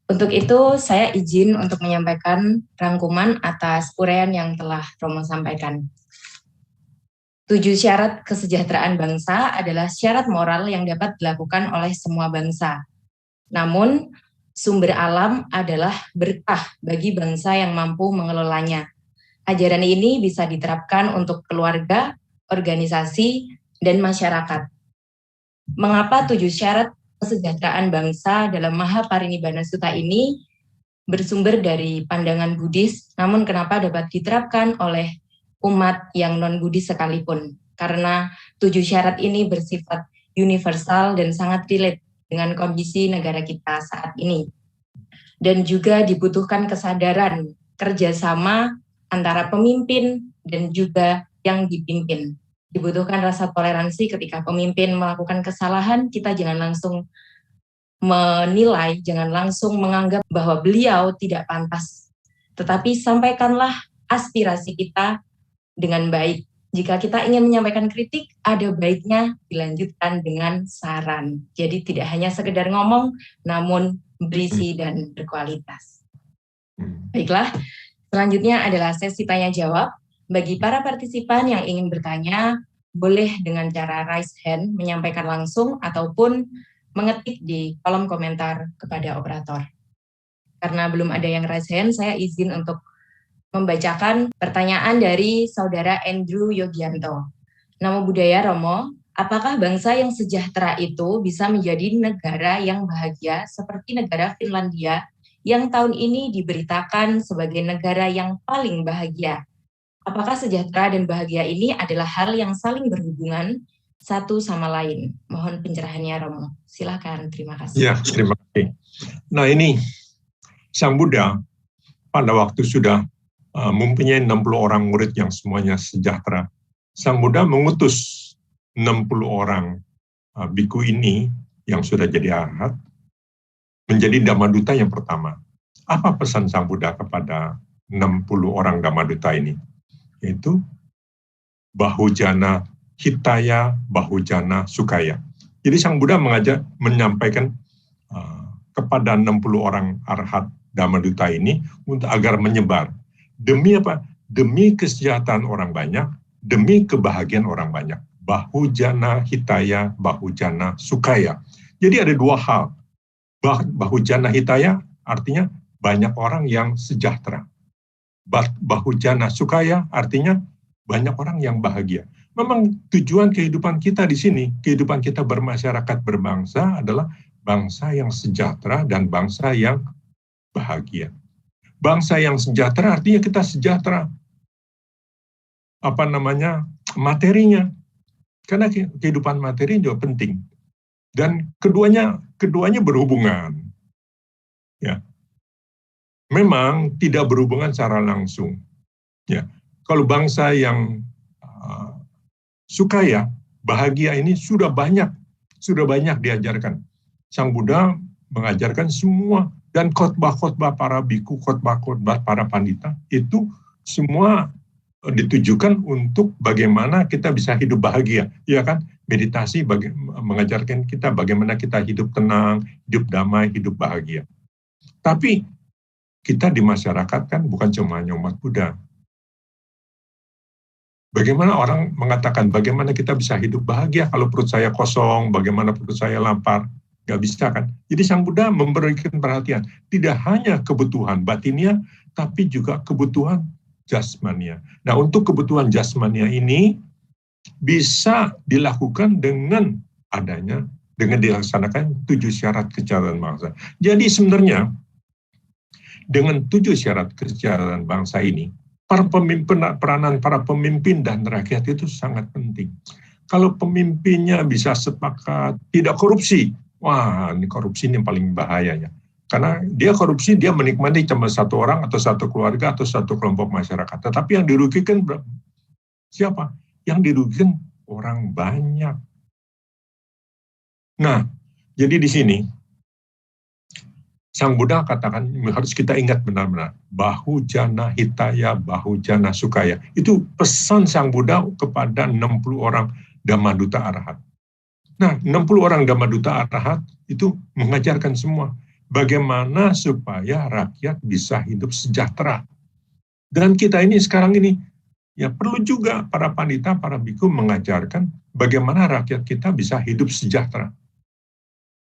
Untuk itu, saya izin untuk menyampaikan rangkuman atas uraian yang telah Romo sampaikan. 7 syarat kesejahteraan bangsa adalah syarat moral yang dapat dilakukan oleh semua bangsa. Namun, sumber alam adalah berkah bagi bangsa yang mampu mengelolanya. Ajaran ini bisa diterapkan untuk keluarga, organisasi, dan masyarakat. Mengapa 7 syarat kesejahteraan bangsa dalam Mahaparinibbana Sutta ini bersumber dari pandangan Buddhis, namun kenapa dapat diterapkan oleh umat yang non-Buddhis sekalipun? Karena 7 syarat ini bersifat universal dan sangat relate dengan kondisi negara kita saat ini. Dan juga dibutuhkan kesadaran kerjasama antara pemimpin dan juga yang dipimpin. Dibutuhkan rasa toleransi ketika pemimpin melakukan kesalahan, kita jangan langsung menilai, jangan langsung menganggap bahwa beliau tidak pantas. Tetapi sampaikanlah aspirasi kita dengan baik. Jika kita ingin menyampaikan kritik, ada baiknya dilanjutkan dengan saran. Jadi tidak hanya sekedar ngomong, namun berisi dan berkualitas. Baiklah, selanjutnya adalah sesi tanya-jawab. Bagi para partisipan yang ingin bertanya, boleh dengan cara raise hand, menyampaikan langsung, ataupun mengetik di kolom komentar kepada operator. Karena belum ada yang raise hand, saya izin untuk membacakan pertanyaan dari Saudara Andrew Yogianto. Namo Buddhaya, Romo. Apakah bangsa yang sejahtera itu bisa menjadi negara yang bahagia seperti negara Finlandia yang tahun ini diberitakan sebagai negara yang paling bahagia? Apakah sejahtera dan bahagia ini adalah hal yang saling berhubungan satu sama lain? Mohon pencerahannya, Romo. Silakan, terima kasih. Ya, terima kasih. Nah, ini Sang Buddha pada waktu sudah mempunyai 60 orang murid yang semuanya sejahtera. Sang Buddha mengutus 60 orang biku ini yang sudah jadi arhat menjadi Dhammaduta yang pertama. Apa pesan Sang Buddha kepada 60 orang Dhammaduta ini? Yaitu Bahujana Hitaya, Bahujana Sukaya. Jadi Sang Buddha menyampaikan kepada 60 orang arhat Dhammaduta ini untuk agar menyebar. Demi apa? Demi kesejahteraan orang banyak, demi kebahagiaan orang banyak. Bahujana Hitaya, Bahujana Sukaya. Jadi ada 2 hal. Bahujana Hitaya artinya banyak orang yang sejahtera. Bahujana Sukaya artinya banyak orang yang bahagia. Memang tujuan kehidupan kita di sini, kehidupan kita bermasyarakat, berbangsa adalah bangsa yang sejahtera dan bangsa yang bahagia. Bangsa yang sejahtera artinya kita sejahtera materinya. Karena kehidupan materi juga penting. Dan keduanya berhubungan. Ya. memang tidak berhubungan secara langsung. Ya, kalau bangsa yang sukaya, bahagia ini sudah banyak diajarkan. Sang Buddha mengajarkan semua, dan khotbah-khotbah para biku, khotbah-khotbah para pandita itu semua ditujukan untuk bagaimana kita bisa hidup bahagia, ya kan? Meditasi mengajarkan kita bagaimana kita hidup tenang, hidup damai, hidup bahagia. Tapi kita di masyarakat kan bukan cuma umat Buddha. Bagaimana orang mengatakan, bagaimana kita bisa hidup bahagia kalau perut saya kosong, bagaimana perut saya lapar? Nggak bisa kan? Jadi Sang Buddha memberikan perhatian, tidak hanya kebutuhan batinnya, tapi juga kebutuhan jasmania. Nah, untuk kebutuhan jasmania ini bisa dilakukan dengan dilaksanakan 7 syarat kejahatan bangsa. Jadi sebenarnya, dengan 7 syarat kejahatan bangsa ini, peranan para pemimpin dan rakyat itu sangat penting. Kalau pemimpinnya bisa sepakat tidak korupsi, wah ini korupsi ini yang paling bahayanya. Karena dia korupsi, dia menikmati cuma satu orang atau satu keluarga atau satu kelompok masyarakat. Tetapi yang dirugikan siapa? Yang dirugikan orang banyak. Nah, jadi di sini Sang Buddha katakan, harus kita ingat benar-benar, bahu jana hitaya, bahu jana sukaya. Itu pesan Sang Buddha kepada 60 orang Dhammaduta Arahat. Nah, 60 orang Dhammaduta Arahat itu mengajarkan semua bagaimana supaya rakyat bisa hidup sejahtera. Dan kita ini sekarang ini, ya perlu juga para pandita, para biku mengajarkan bagaimana rakyat kita bisa hidup sejahtera.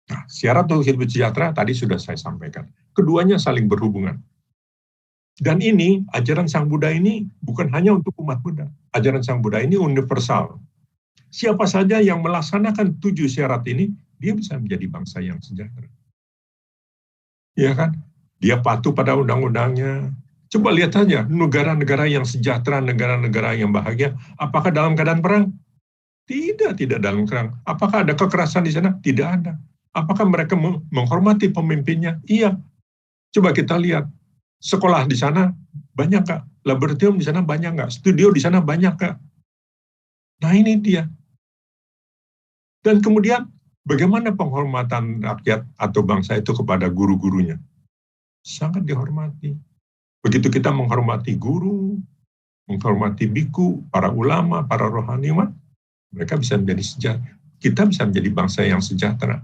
Nah, syarat untuk hidup sejahtera tadi sudah saya sampaikan. Keduanya saling berhubungan. Dan ini, ajaran Sang Buddha ini bukan hanya untuk umat Buddha. Ajaran Sang Buddha ini universal. Siapa saja yang melaksanakan 7 syarat ini, dia bisa menjadi bangsa yang sejahtera. Ya kan? Dia patuh pada undang-undangnya. Coba lihat saja, negara-negara yang sejahtera, negara-negara yang bahagia, apakah dalam keadaan perang? Tidak dalam perang. Apakah ada kekerasan di sana? Tidak ada. Apakah mereka menghormati pemimpinnya? Iya. Coba kita lihat. Sekolah di sana banyak nggak? Laboratorium di sana banyak nggak? Studio di sana banyak nggak? Nah ini dia. Dan kemudian bagaimana penghormatan rakyat atau bangsa itu kepada guru-gurunya? Sangat dihormati. Begitu kita menghormati guru, menghormati biku, para ulama, para rohaniwan, mereka bisa menjadi sejahtera. Kita bisa menjadi bangsa yang sejahtera.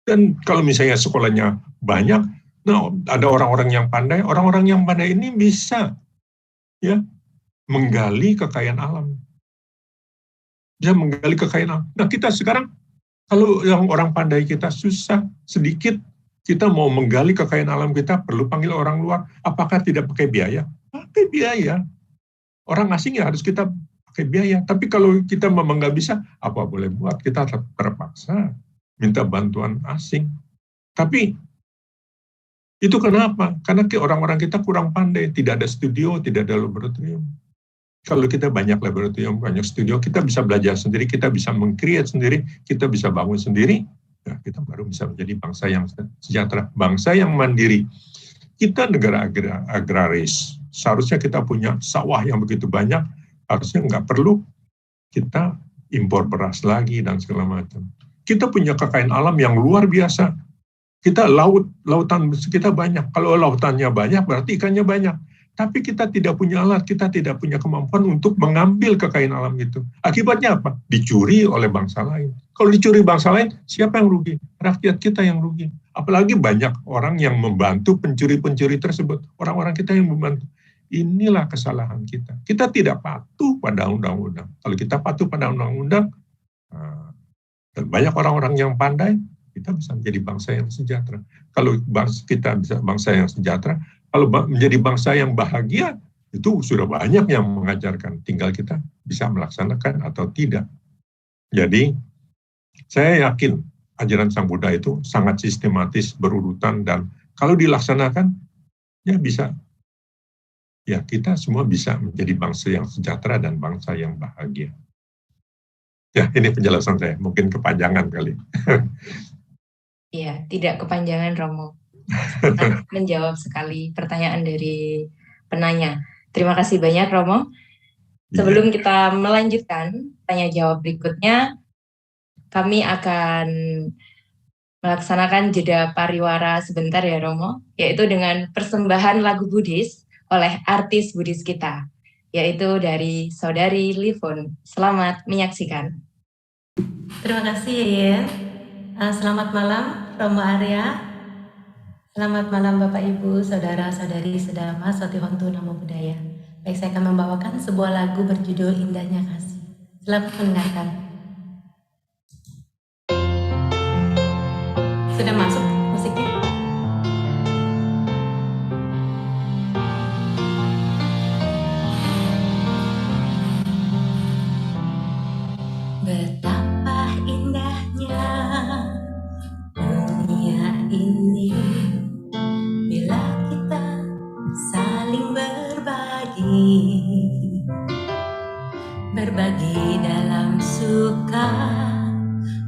Dan kalau misalnya sekolahnya banyak, nah ada orang-orang yang pandai ini bisa ya menggali kekayaan alam. Bisa menggali kekayaan alam. Nah kita sekarang, kalau yang orang pandai kita susah, sedikit, kita mau menggali kekayaan alam kita, perlu panggil orang luar. Apakah tidak pakai biaya? Pakai biaya. Orang asing ya harus kita pakai biaya. Tapi kalau kita memang nggak bisa, apa boleh buat? Kita terpaksa minta bantuan asing. Tapi itu kenapa? Karena orang-orang kita kurang pandai, tidak ada studio, tidak ada laboratorium. Kalau kita banyak laboratorium, banyak studio, kita bisa belajar sendiri, kita bisa meng-create sendiri, kita bisa bangun sendiri, ya kita baru bisa menjadi bangsa yang sejahtera, bangsa yang mandiri. Kita negara agraris, seharusnya kita punya sawah yang begitu banyak, harusnya nggak perlu kita impor beras lagi dan segala macam. Kita punya kekayaan alam yang luar biasa. Kita lautan kita banyak. Kalau lautannya banyak, berarti ikannya banyak. Tapi kita tidak punya alat, kita tidak punya kemampuan untuk mengambil kekayaan alam itu. Akibatnya apa? Dicuri oleh bangsa lain. Kalau dicuri bangsa lain, siapa yang rugi? Rakyat kita yang rugi. Apalagi banyak orang yang membantu pencuri-pencuri tersebut. Orang-orang kita yang membantu. Inilah kesalahan kita. Kita tidak patuh pada undang-undang. Kalau kita patuh pada undang-undang, dan banyak orang-orang yang pandai, kita bisa menjadi bangsa yang sejahtera. Kalau kita bisa bangsa yang sejahtera, kalau menjadi bangsa yang bahagia, itu sudah banyak yang mengajarkan. Tinggal kita bisa melaksanakan atau tidak. Jadi, saya yakin ajaran Sang Buddha itu sangat sistematis, berurutan, dan kalau dilaksanakan, ya bisa. Ya, kita semua bisa menjadi bangsa yang sejahtera dan bangsa yang bahagia. Ya, ini penjelasan saya. Mungkin kepanjangan kali. Iya, tidak kepanjangan, Romo. sangat menjawab sekali pertanyaan dari penanya. Terima kasih banyak Romo. Sebelum kita melanjutkan tanya jawab berikutnya, kami akan melaksanakan jeda pariwara sebentar ya Romo, yaitu dengan persembahan lagu Buddhis oleh artis Buddhis kita, yaitu dari Saudari Livon. Selamat menyaksikan. Terima kasih ya. Selamat malam Romo Arya. Selamat malam Bapak Ibu, Saudara-saudari Sedama Sotihontu Namo Buddhaya. Baik, saya akan membawakan sebuah lagu berjudul Indahnya Kasih. Selamat mendengarkan. Sudah masuk musiknya? Betapa indahnya dunia ini bila kita saling berbagi dalam suka,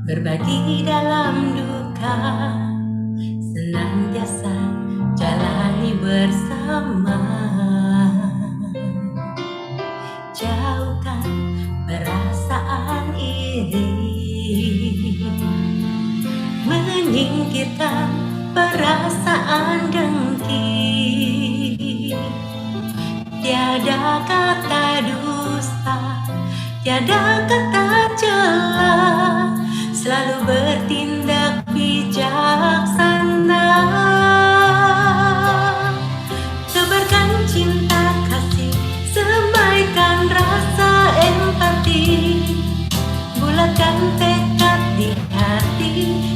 berbagi dalam duka, senantiasa jalani bersama. Jauhkan perasaan iri, menyingkirkan perasaan dengki. Tiada kata dusta, tiada kata cela, selalu bertindak bijaksana. Tebarkan cinta kasih, semaikan rasa empati, bulatkan tekad di hati,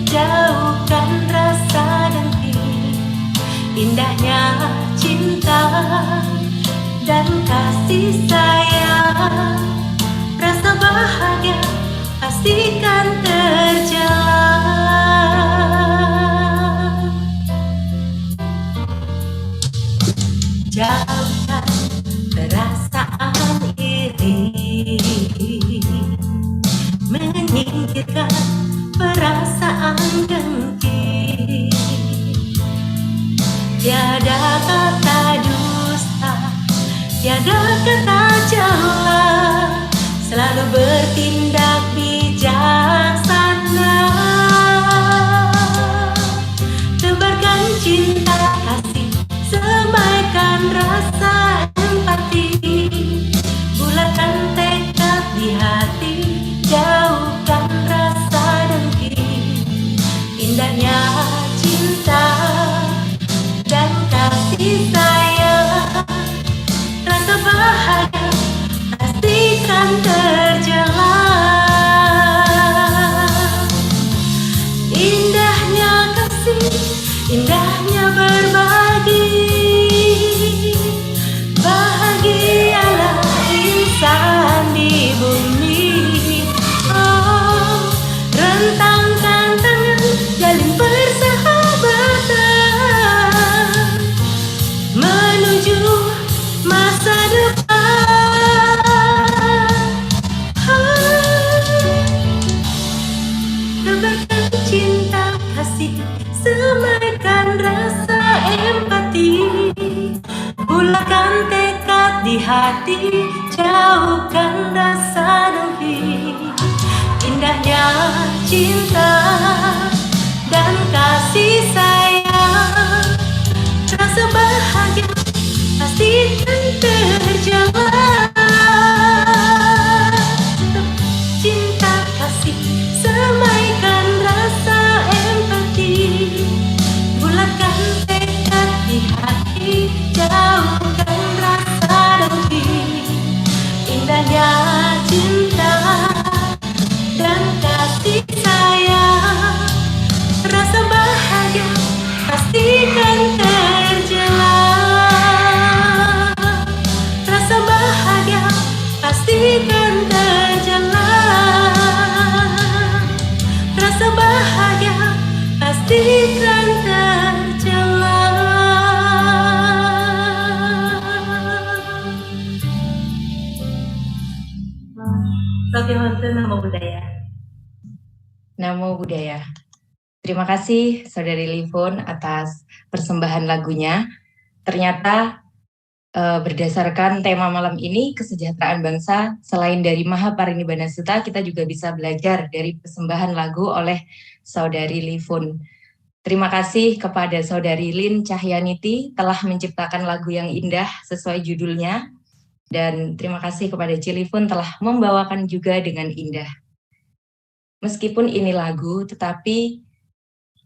jauhkan rasa dengki. Indahnya cinta dan kasih sayang, rasa bahagia pastikan terjalan. Jauhkan perasaan iri, menyingkirkan perasaan dengki. Tiada kata dusta, tiada kata cela, selalu bertindak bijaksana. Tebarkan cinta kasih, semaikan rasa empati, bulatkan tekad di hati, jauhkan rasa dengki. Indahnya cinta dan kasih sayang, rasa bahagia pastikan terjalan. Indahnya kasih, indahnya berbagi, bahagialah insan di bumi. Oh, rentangkan tangan, jalin persahabatan menuju masa depan. Tebarkan cinta kasih, semaikan rasa empati, bulatkan tekad di hati, jauhkan rasa dengki. Indahnya cinta dan kasih sayang, rasa bahagia pastikan terjalan. Cinta kasih, semaikan rasa empati, bulatkan tekad di hati, jauhkan rasa dengki. Indahnya cinta dan kasih sayang, rasa bahagia pastikan terjalan. Rasa bahagia pastikan terjalan. Rasa bahagia pastikan terjalan. Sotihontu Namo Buddhaya. Namo Buddhaya. Terima kasih Saudari Livon atas persembahan lagunya. Ternyata berdasarkan tema malam ini, kesejahteraan bangsa, selain dari Mahaparinibbana Sutta, kita juga bisa belajar dari persembahan lagu oleh Saudari Livon. Terima kasih kepada Saudari Lin Cahyaniti telah menciptakan lagu yang indah sesuai judulnya. Dan terima kasih kepada Cilifun telah membawakan juga dengan indah. Meskipun ini lagu, tetapi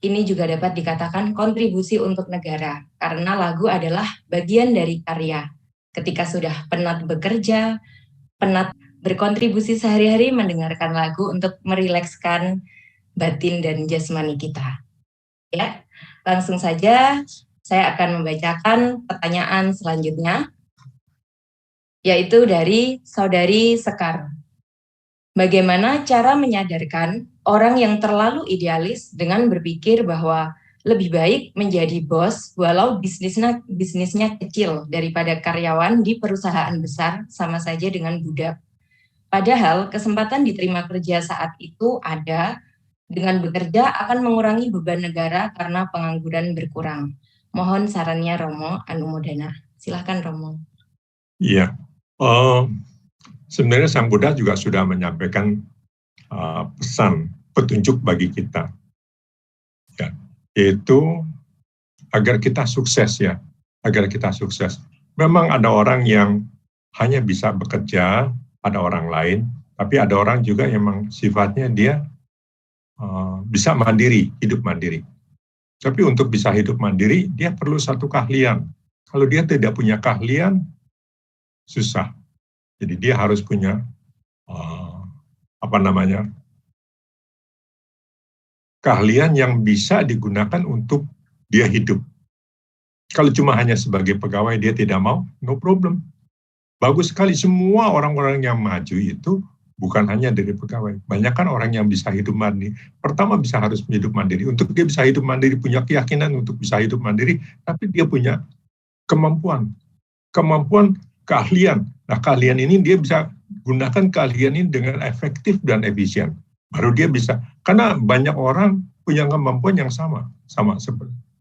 ini juga dapat dikatakan kontribusi untuk negara, karena lagu adalah bagian dari karya. Ketika sudah penat bekerja, penat berkontribusi sehari-hari, mendengarkan lagu untuk merilekskan batin dan jasmani kita. Ya, langsung saja saya akan membacakan pertanyaan selanjutnya, yaitu dari Saudari Sekar. Bagaimana cara menyadarkan orang yang terlalu idealis dengan berpikir bahwa lebih baik menjadi bos walau bisnisnya kecil daripada karyawan di perusahaan besar sama saja dengan budak. Padahal kesempatan diterima kerja saat itu ada, dengan bekerja akan mengurangi beban negara karena pengangguran berkurang. Mohon sarannya Romo Anumodana. Silahkan Romo. Iya, sebenarnya Sang Buddha juga sudah menyampaikan pesan, petunjuk bagi kita, ya, yaitu agar kita sukses ya, agar kita sukses. Memang ada orang yang hanya bisa bekerja pada orang lain, tapi ada orang juga yang memang sifatnya dia bisa mandiri, hidup mandiri. Tapi untuk bisa hidup mandiri, dia perlu satu keahlian. Kalau dia tidak punya keahlian, susah. Jadi dia harus punya keahlian yang bisa digunakan untuk dia hidup. Kalau cuma hanya sebagai pegawai dia tidak mau, no problem. Bagus sekali, semua orang-orang yang maju itu bukan hanya dari pegawai. Banyak kan orang yang bisa hidup mandiri. Pertama harus hidup mandiri. Untuk dia bisa hidup mandiri, punya keyakinan untuk bisa hidup mandiri, tapi dia punya kemampuan, keahlian. Nah, keahlian ini dia bisa gunakan keahlian ini dengan efektif dan efisien. Baru dia bisa. Karena banyak orang punya kemampuan yang sama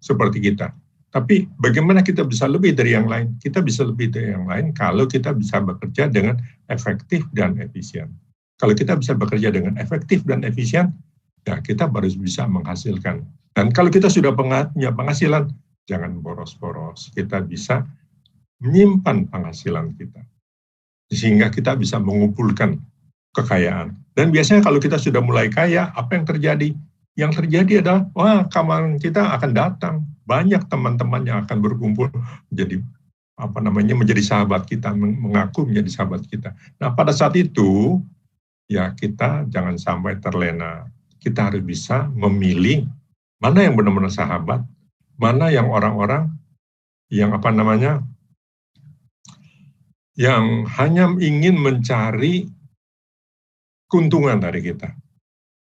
seperti kita. Tapi bagaimana kita bisa lebih dari yang lain? Kita bisa lebih dari yang lain kalau kita bisa bekerja dengan efektif dan efisien. Kalau kita bisa bekerja dengan efektif dan efisien, ya kita baru bisa menghasilkan. Dan kalau kita sudah punya penghasilan, jangan boros-boros. Kita bisa menyimpan penghasilan kita, sehingga kita bisa mengumpulkan kekayaan. Dan biasanya kalau kita sudah mulai kaya, apa yang terjadi? Yang terjadi adalah, kawan kita akan datang. Banyak teman-teman yang akan berkumpul menjadi sahabat kita, mengaku menjadi sahabat kita. Nah, pada saat itu, ya kita jangan sampai terlena. Kita harus bisa memilih mana yang benar-benar sahabat, mana yang orang-orang yang yang hanya ingin mencari keuntungan dari kita.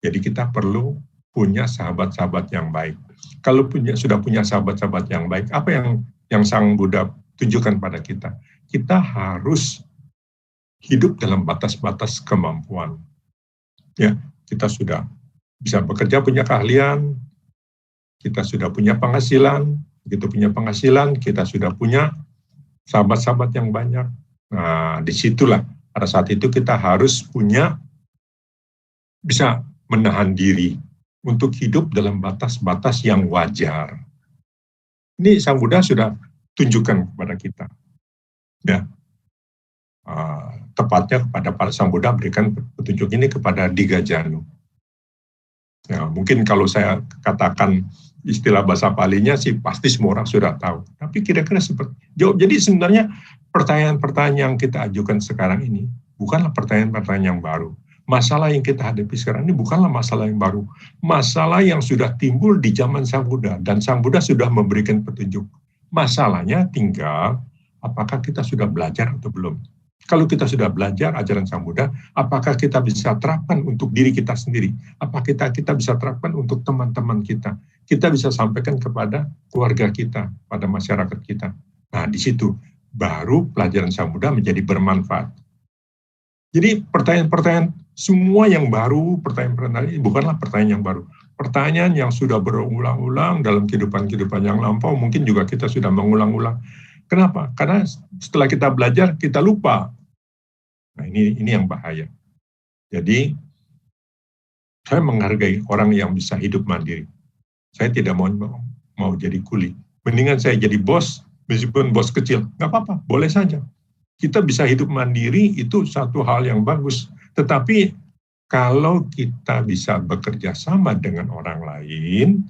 Jadi kita perlu punya sahabat-sahabat yang baik. Kalau sudah punya sahabat-sahabat yang baik, apa yang Sang Buddha tunjukkan pada kita? Kita harus hidup dalam batas-batas kemampuan. Ya, kita sudah bisa bekerja, punya keahlian, kita sudah punya penghasilan, begitu punya penghasilan, kita sudah punya sahabat-sahabat yang banyak. Nah, disitulah pada saat itu kita harus bisa menahan diri untuk hidup dalam batas-batas yang wajar. Ini Sang Buddha sudah tunjukkan kepada kita. Ya, tepatnya kepada Sang Buddha berikan petunjuk ini kepada Digajanu. Ya, mungkin kalau saya katakan istilah bahasa Palinya sih pasti semua orang sudah tahu. Tapi kira-kira seperti jawab. Jadi sebenarnya pertanyaan-pertanyaan yang kita ajukan sekarang ini bukanlah pertanyaan-pertanyaan yang baru. Masalah yang kita hadapi sekarang ini bukanlah masalah yang baru. Masalah yang sudah timbul di zaman Sang Buddha. Dan Sang Buddha sudah memberikan petunjuk. Masalahnya tinggal apakah kita sudah belajar atau belum. Kalau kita sudah belajar ajaran Sang Buddha, apakah kita bisa terapkan untuk diri kita sendiri? Apakah kita bisa terapkan untuk teman-teman kita? Kita bisa sampaikan kepada keluarga kita, pada masyarakat kita. Nah, di situ baru pelajaran Sang Buddha menjadi bermanfaat. Jadi pertanyaan-pertanyaan semua yang baru, pertanyaan-pertanyaan ini bukanlah pertanyaan yang baru. pertanyaan yang sudah berulang-ulang dalam kehidupan yang lampau, mungkin juga kita sudah mengulang-ulang. Kenapa? Karena setelah kita belajar, kita lupa. Nah, ini yang bahaya. Jadi, saya menghargai orang yang bisa hidup mandiri. Saya tidak mau jadi kuli. Mendingan saya jadi bos, meskipun bos kecil. Nggak apa-apa, boleh saja. Kita bisa hidup mandiri, itu satu hal yang bagus. Tetapi, kalau kita bisa bekerja sama dengan orang lain,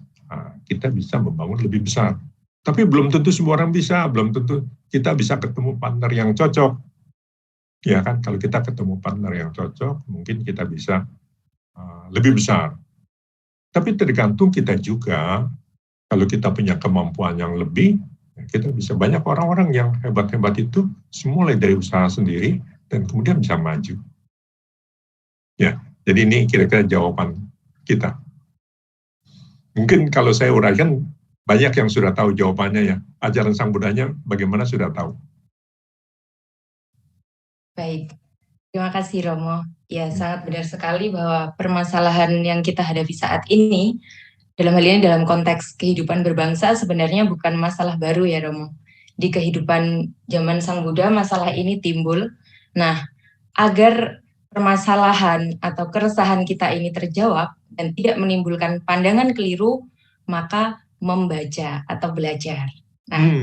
kita bisa membangun lebih besar. Tapi belum tentu semua orang bisa, belum tentu kita bisa ketemu partner yang cocok. Ya kan, kalau kita ketemu partner yang cocok, mungkin kita bisa lebih besar. Tapi tergantung kita juga, kalau kita punya kemampuan yang lebih, kita bisa. Banyak orang-orang yang hebat-hebat itu mulai dari usaha sendiri dan kemudian bisa maju. Ya, jadi ini kira-kira jawaban kita. Mungkin kalau saya uraikan, banyak yang sudah tahu jawabannya ya. Ajaran Sang Budanya bagaimana sudah tahu. Baik, terima kasih Romo. Ya, sangat benar sekali bahwa permasalahan yang kita hadapi saat ini, dalam hal ini dalam konteks kehidupan berbangsa, sebenarnya bukan masalah baru ya Romo. Di kehidupan zaman Sang Buddha, masalah ini timbul. Nah, agar permasalahan atau keresahan kita ini terjawab dan tidak menimbulkan pandangan keliru, maka membaca atau belajar. Nah,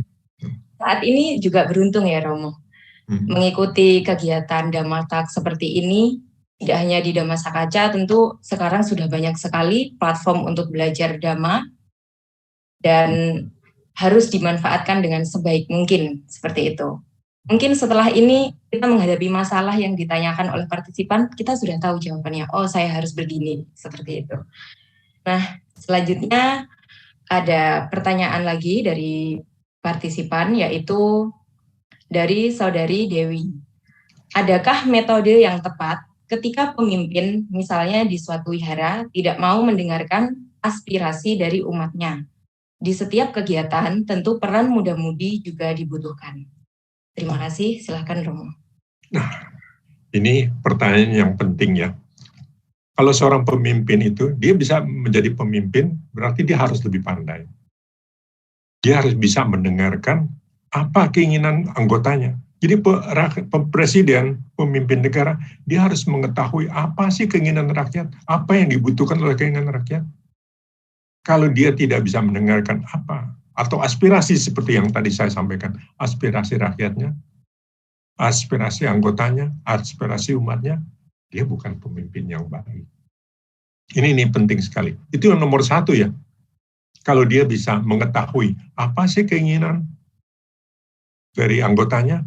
saat ini juga beruntung ya Romo, mengikuti kegiatan Dhamma Talk seperti ini. Tidak hanya di Dhamma Sakaca, tentu sekarang sudah banyak sekali platform untuk belajar Dhamma dan harus dimanfaatkan dengan sebaik mungkin, seperti itu. Mungkin setelah ini kita menghadapi masalah yang ditanyakan oleh partisipan, kita sudah tahu jawabannya, oh saya harus begini, seperti itu. Nah, selanjutnya ada pertanyaan lagi dari partisipan, yaitu dari Saudari Dewi. Adakah metode yang tepat ketika pemimpin, misalnya di suatu wihara, tidak mau mendengarkan aspirasi dari umatnya? Di setiap kegiatan, tentu peran muda-mudi juga dibutuhkan. Terima kasih, silakan Romo. Nah, ini pertanyaan yang penting ya. Kalau seorang pemimpin itu, dia bisa menjadi pemimpin, berarti dia harus lebih pandai. Dia harus bisa mendengarkan apa keinginan anggotanya. Jadi presiden, pemimpin negara, dia harus mengetahui apa sih keinginan rakyat, apa yang dibutuhkan oleh keinginan rakyat. Kalau dia tidak bisa mendengarkan apa, atau aspirasi seperti yang tadi saya sampaikan, aspirasi rakyatnya, aspirasi anggotanya, aspirasi umatnya, dia bukan pemimpin yang baik. Ini penting sekali. Itu yang nomor satu ya. Kalau dia bisa mengetahui apa sih keinginan dari anggotanya,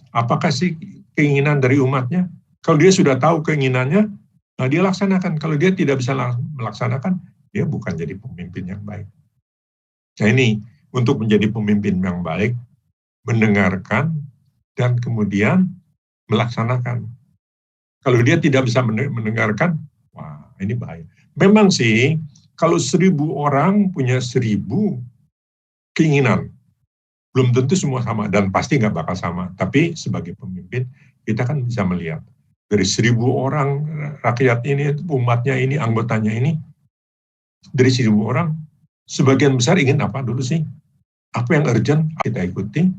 apakah sih keinginan dari umatnya? Kalau dia sudah tahu keinginannya, nah dia laksanakan. Kalau dia tidak bisa melaksanakan, dia bukan jadi pemimpin yang baik. Nah ini, untuk menjadi pemimpin yang baik, mendengarkan, dan kemudian melaksanakan. Kalau dia tidak bisa mendengarkan, wah ini bahaya. Memang sih, kalau 1.000 orang punya 1.000 keinginan, belum tentu semua sama, dan pasti nggak bakal sama. Tapi sebagai pemimpin, kita kan bisa melihat, dari 1.000 orang rakyat ini, umatnya ini, anggotanya ini, dari 1.000 orang, sebagian besar ingin apa dulu sih? Apa yang urgent, kita ikuti.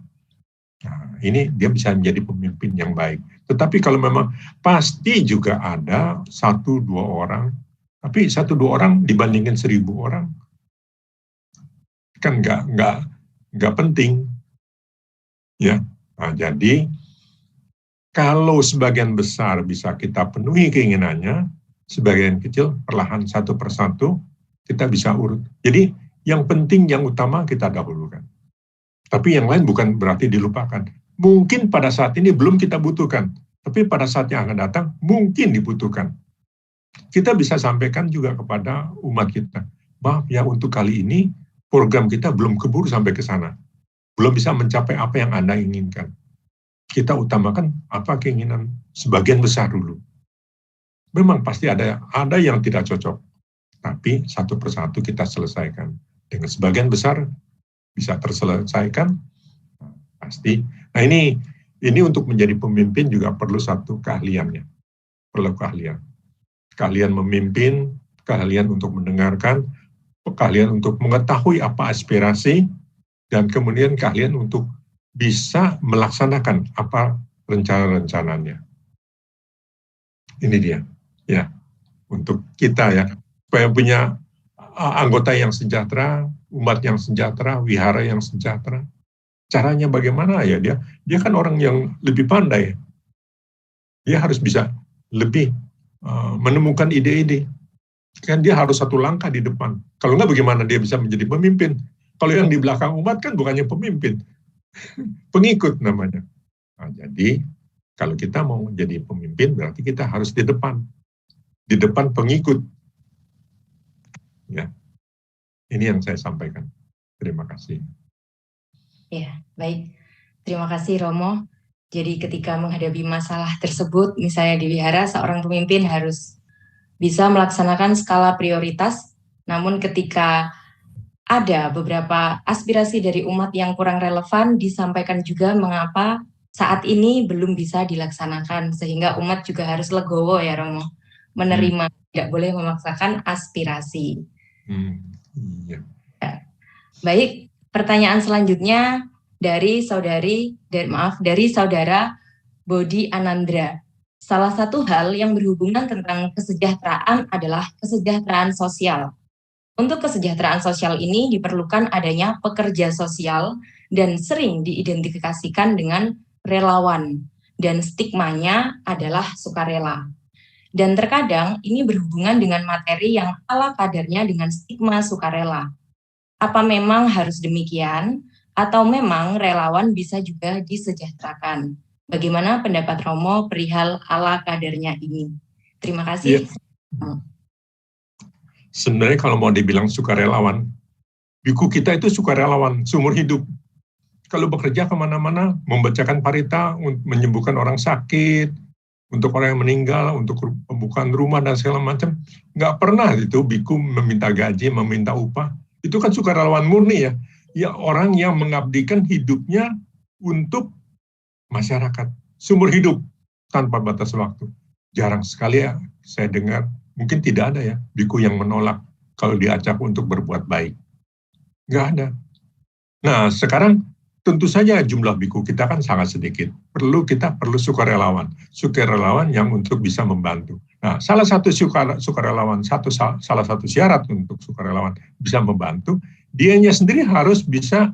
Nah, ini dia bisa menjadi pemimpin yang baik. Tetapi kalau memang pasti juga ada 1-2 orang, tapi 1-2 orang dibandingin 1.000 orang, kan nggak penting, ya. Nah, jadi kalau sebagian besar bisa kita penuhi keinginannya, sebagian kecil perlahan satu persatu kita bisa urut. Jadi yang penting, yang utama kita dahulukan. Tapi yang lain bukan berarti dilupakan. Mungkin pada saat ini belum kita butuhkan, tapi pada saat yang akan datang mungkin dibutuhkan. Kita bisa sampaikan juga kepada umat kita, maaf ya untuk kali ini program kita belum keburu sampai ke sana. Belum bisa mencapai apa yang Anda inginkan. Kita utamakan apa keinginan sebagian besar dulu. Memang pasti ada yang tidak cocok. Tapi satu persatu kita selesaikan. Dengan sebagian besar bisa terselesaikan, pasti. Nah ini untuk menjadi pemimpin juga perlu satu keahliannya. Perlu keahlian. Keahlian memimpin, keahlian untuk mendengarkan, keahlian untuk mengetahui apa aspirasi, dan kemudian keahlian untuk bisa melaksanakan apa rencana-rencananya. Ini dia, ya, untuk kita ya, supaya punya anggota yang sejahtera, umat yang sejahtera, wihara yang sejahtera. Caranya bagaimana ya? Dia kan orang yang lebih pandai. Dia harus bisa lebih menemukan ide-ide. Kan dia harus satu langkah di depan. Kalau enggak bagaimana dia bisa menjadi pemimpin? Kalau yang di belakang umat kan bukannya pemimpin, pengikut namanya. Nah, jadi kalau kita mau jadi pemimpin berarti kita harus di depan pengikut. Ya, ini yang saya sampaikan. Terima kasih. Ya, baik. Terima kasih Romo. Jadi ketika menghadapi masalah tersebut, misalnya di wihara, seorang pemimpin harus bisa melaksanakan skala prioritas, namun ketika ada beberapa aspirasi dari umat yang kurang relevan, disampaikan juga mengapa saat ini belum bisa dilaksanakan, sehingga umat juga harus legowo ya Romo, menerima, tidak boleh memaksakan aspirasi. Iya. Ya. Baik, pertanyaan selanjutnya dari saudara Bodi Anandra. Salah satu hal yang berhubungan tentang kesejahteraan adalah kesejahteraan sosial. Untuk kesejahteraan sosial ini diperlukan adanya pekerja sosial dan sering diidentifikasikan dengan relawan, dan stigmanya adalah sukarela. Dan terkadang ini berhubungan dengan materi yang ala kadarnya dengan stigma sukarela. Apa memang harus demikian, atau memang relawan bisa juga disejahterakan? Bagaimana pendapat Romo perihal ala kadarnya ini? Terima kasih. Ya. Sebenarnya kalau mau dibilang sukarelawan, biku kita itu sukarelawan seumur hidup. Kalau bekerja kemana-mana, membacakan parita, menyembuhkan orang sakit, untuk orang yang meninggal, untuk pembukaan rumah dan segala macam, nggak pernah itu biku meminta gaji, meminta upah. Itu kan sukarelawan murni ya. Ya orang yang mengabdikan hidupnya untuk masyarakat, seumur hidup, tanpa batas waktu. Jarang sekali ya saya dengar, mungkin tidak ada ya, biku yang menolak kalau diajak untuk berbuat baik. Nggak ada. Nah, sekarang tentu saja jumlah biku kita kan sangat sedikit. Kita perlu sukarelawan yang untuk bisa membantu. Nah, salah satu sukarelawan, salah satu syarat untuk sukarelawan bisa membantu, dianya sendiri harus bisa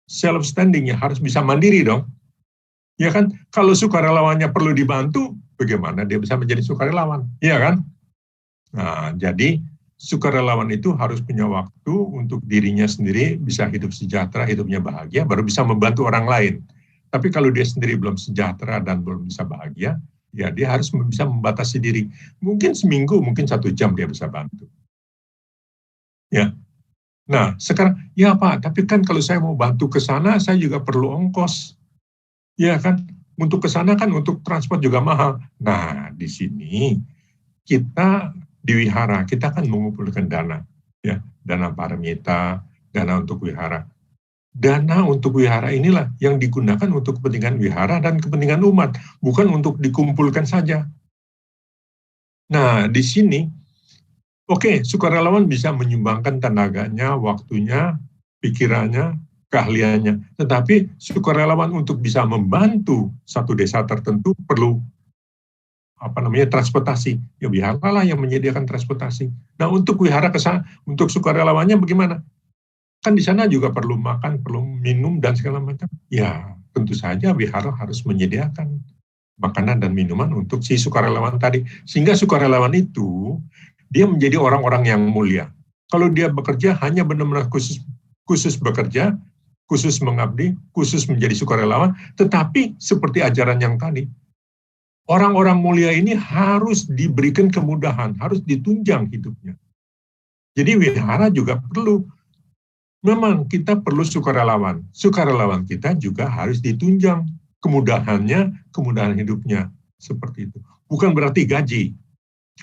self-standing, ya, harus bisa mandiri dong. Ya kan, kalau sukarelawannya perlu dibantu, bagaimana dia bisa menjadi sukarelawan? Ya kan? Nah, jadi sukarelawan itu harus punya waktu untuk dirinya sendiri bisa hidup sejahtera, hidupnya bahagia, baru bisa membantu orang lain. Tapi kalau dia sendiri belum sejahtera dan belum bisa bahagia, ya dia harus bisa membatasi diri. Mungkin seminggu, mungkin 1 jam dia bisa bantu. Ya. Nah, sekarang, ya Pak, tapi kan kalau saya mau bantu ke sana, saya juga perlu ongkos. Ya kan, untuk ke sana kan untuk transport juga mahal. Nah, di sini kita di wihara, kita kan mengumpulkan dana, ya, dana paramita, dana untuk wihara. Dana untuk wihara inilah yang digunakan untuk kepentingan wihara dan kepentingan umat, bukan untuk dikumpulkan saja. Nah, di sini, oke, sukarelawan bisa menyumbangkan tenaganya, waktunya, pikirannya, keahliannya. Tetapi sukarelawan untuk bisa membantu satu desa tertentu perlu transportasi. Ya wihara lah yang menyediakan transportasi. Nah, untuk wihara ke sana, untuk sukarelawannya bagaimana? Kan di sana juga perlu makan, perlu minum dan segala macam. Ya, tentu saja wihara harus menyediakan makanan dan minuman untuk si sukarelawan tadi. Sehingga sukarelawan itu dia menjadi orang-orang yang mulia. Kalau dia bekerja hanya benar-benar khusus bekerja, khusus mengabdi, khusus menjadi sukarelawan, tetapi seperti ajaran yang tadi, orang-orang mulia ini harus diberikan kemudahan, harus ditunjang hidupnya. Jadi wihara juga perlu, memang kita perlu sukarelawan. Sukarelawan kita juga harus ditunjang kemudahannya, kemudahan hidupnya, seperti itu. Bukan berarti gaji.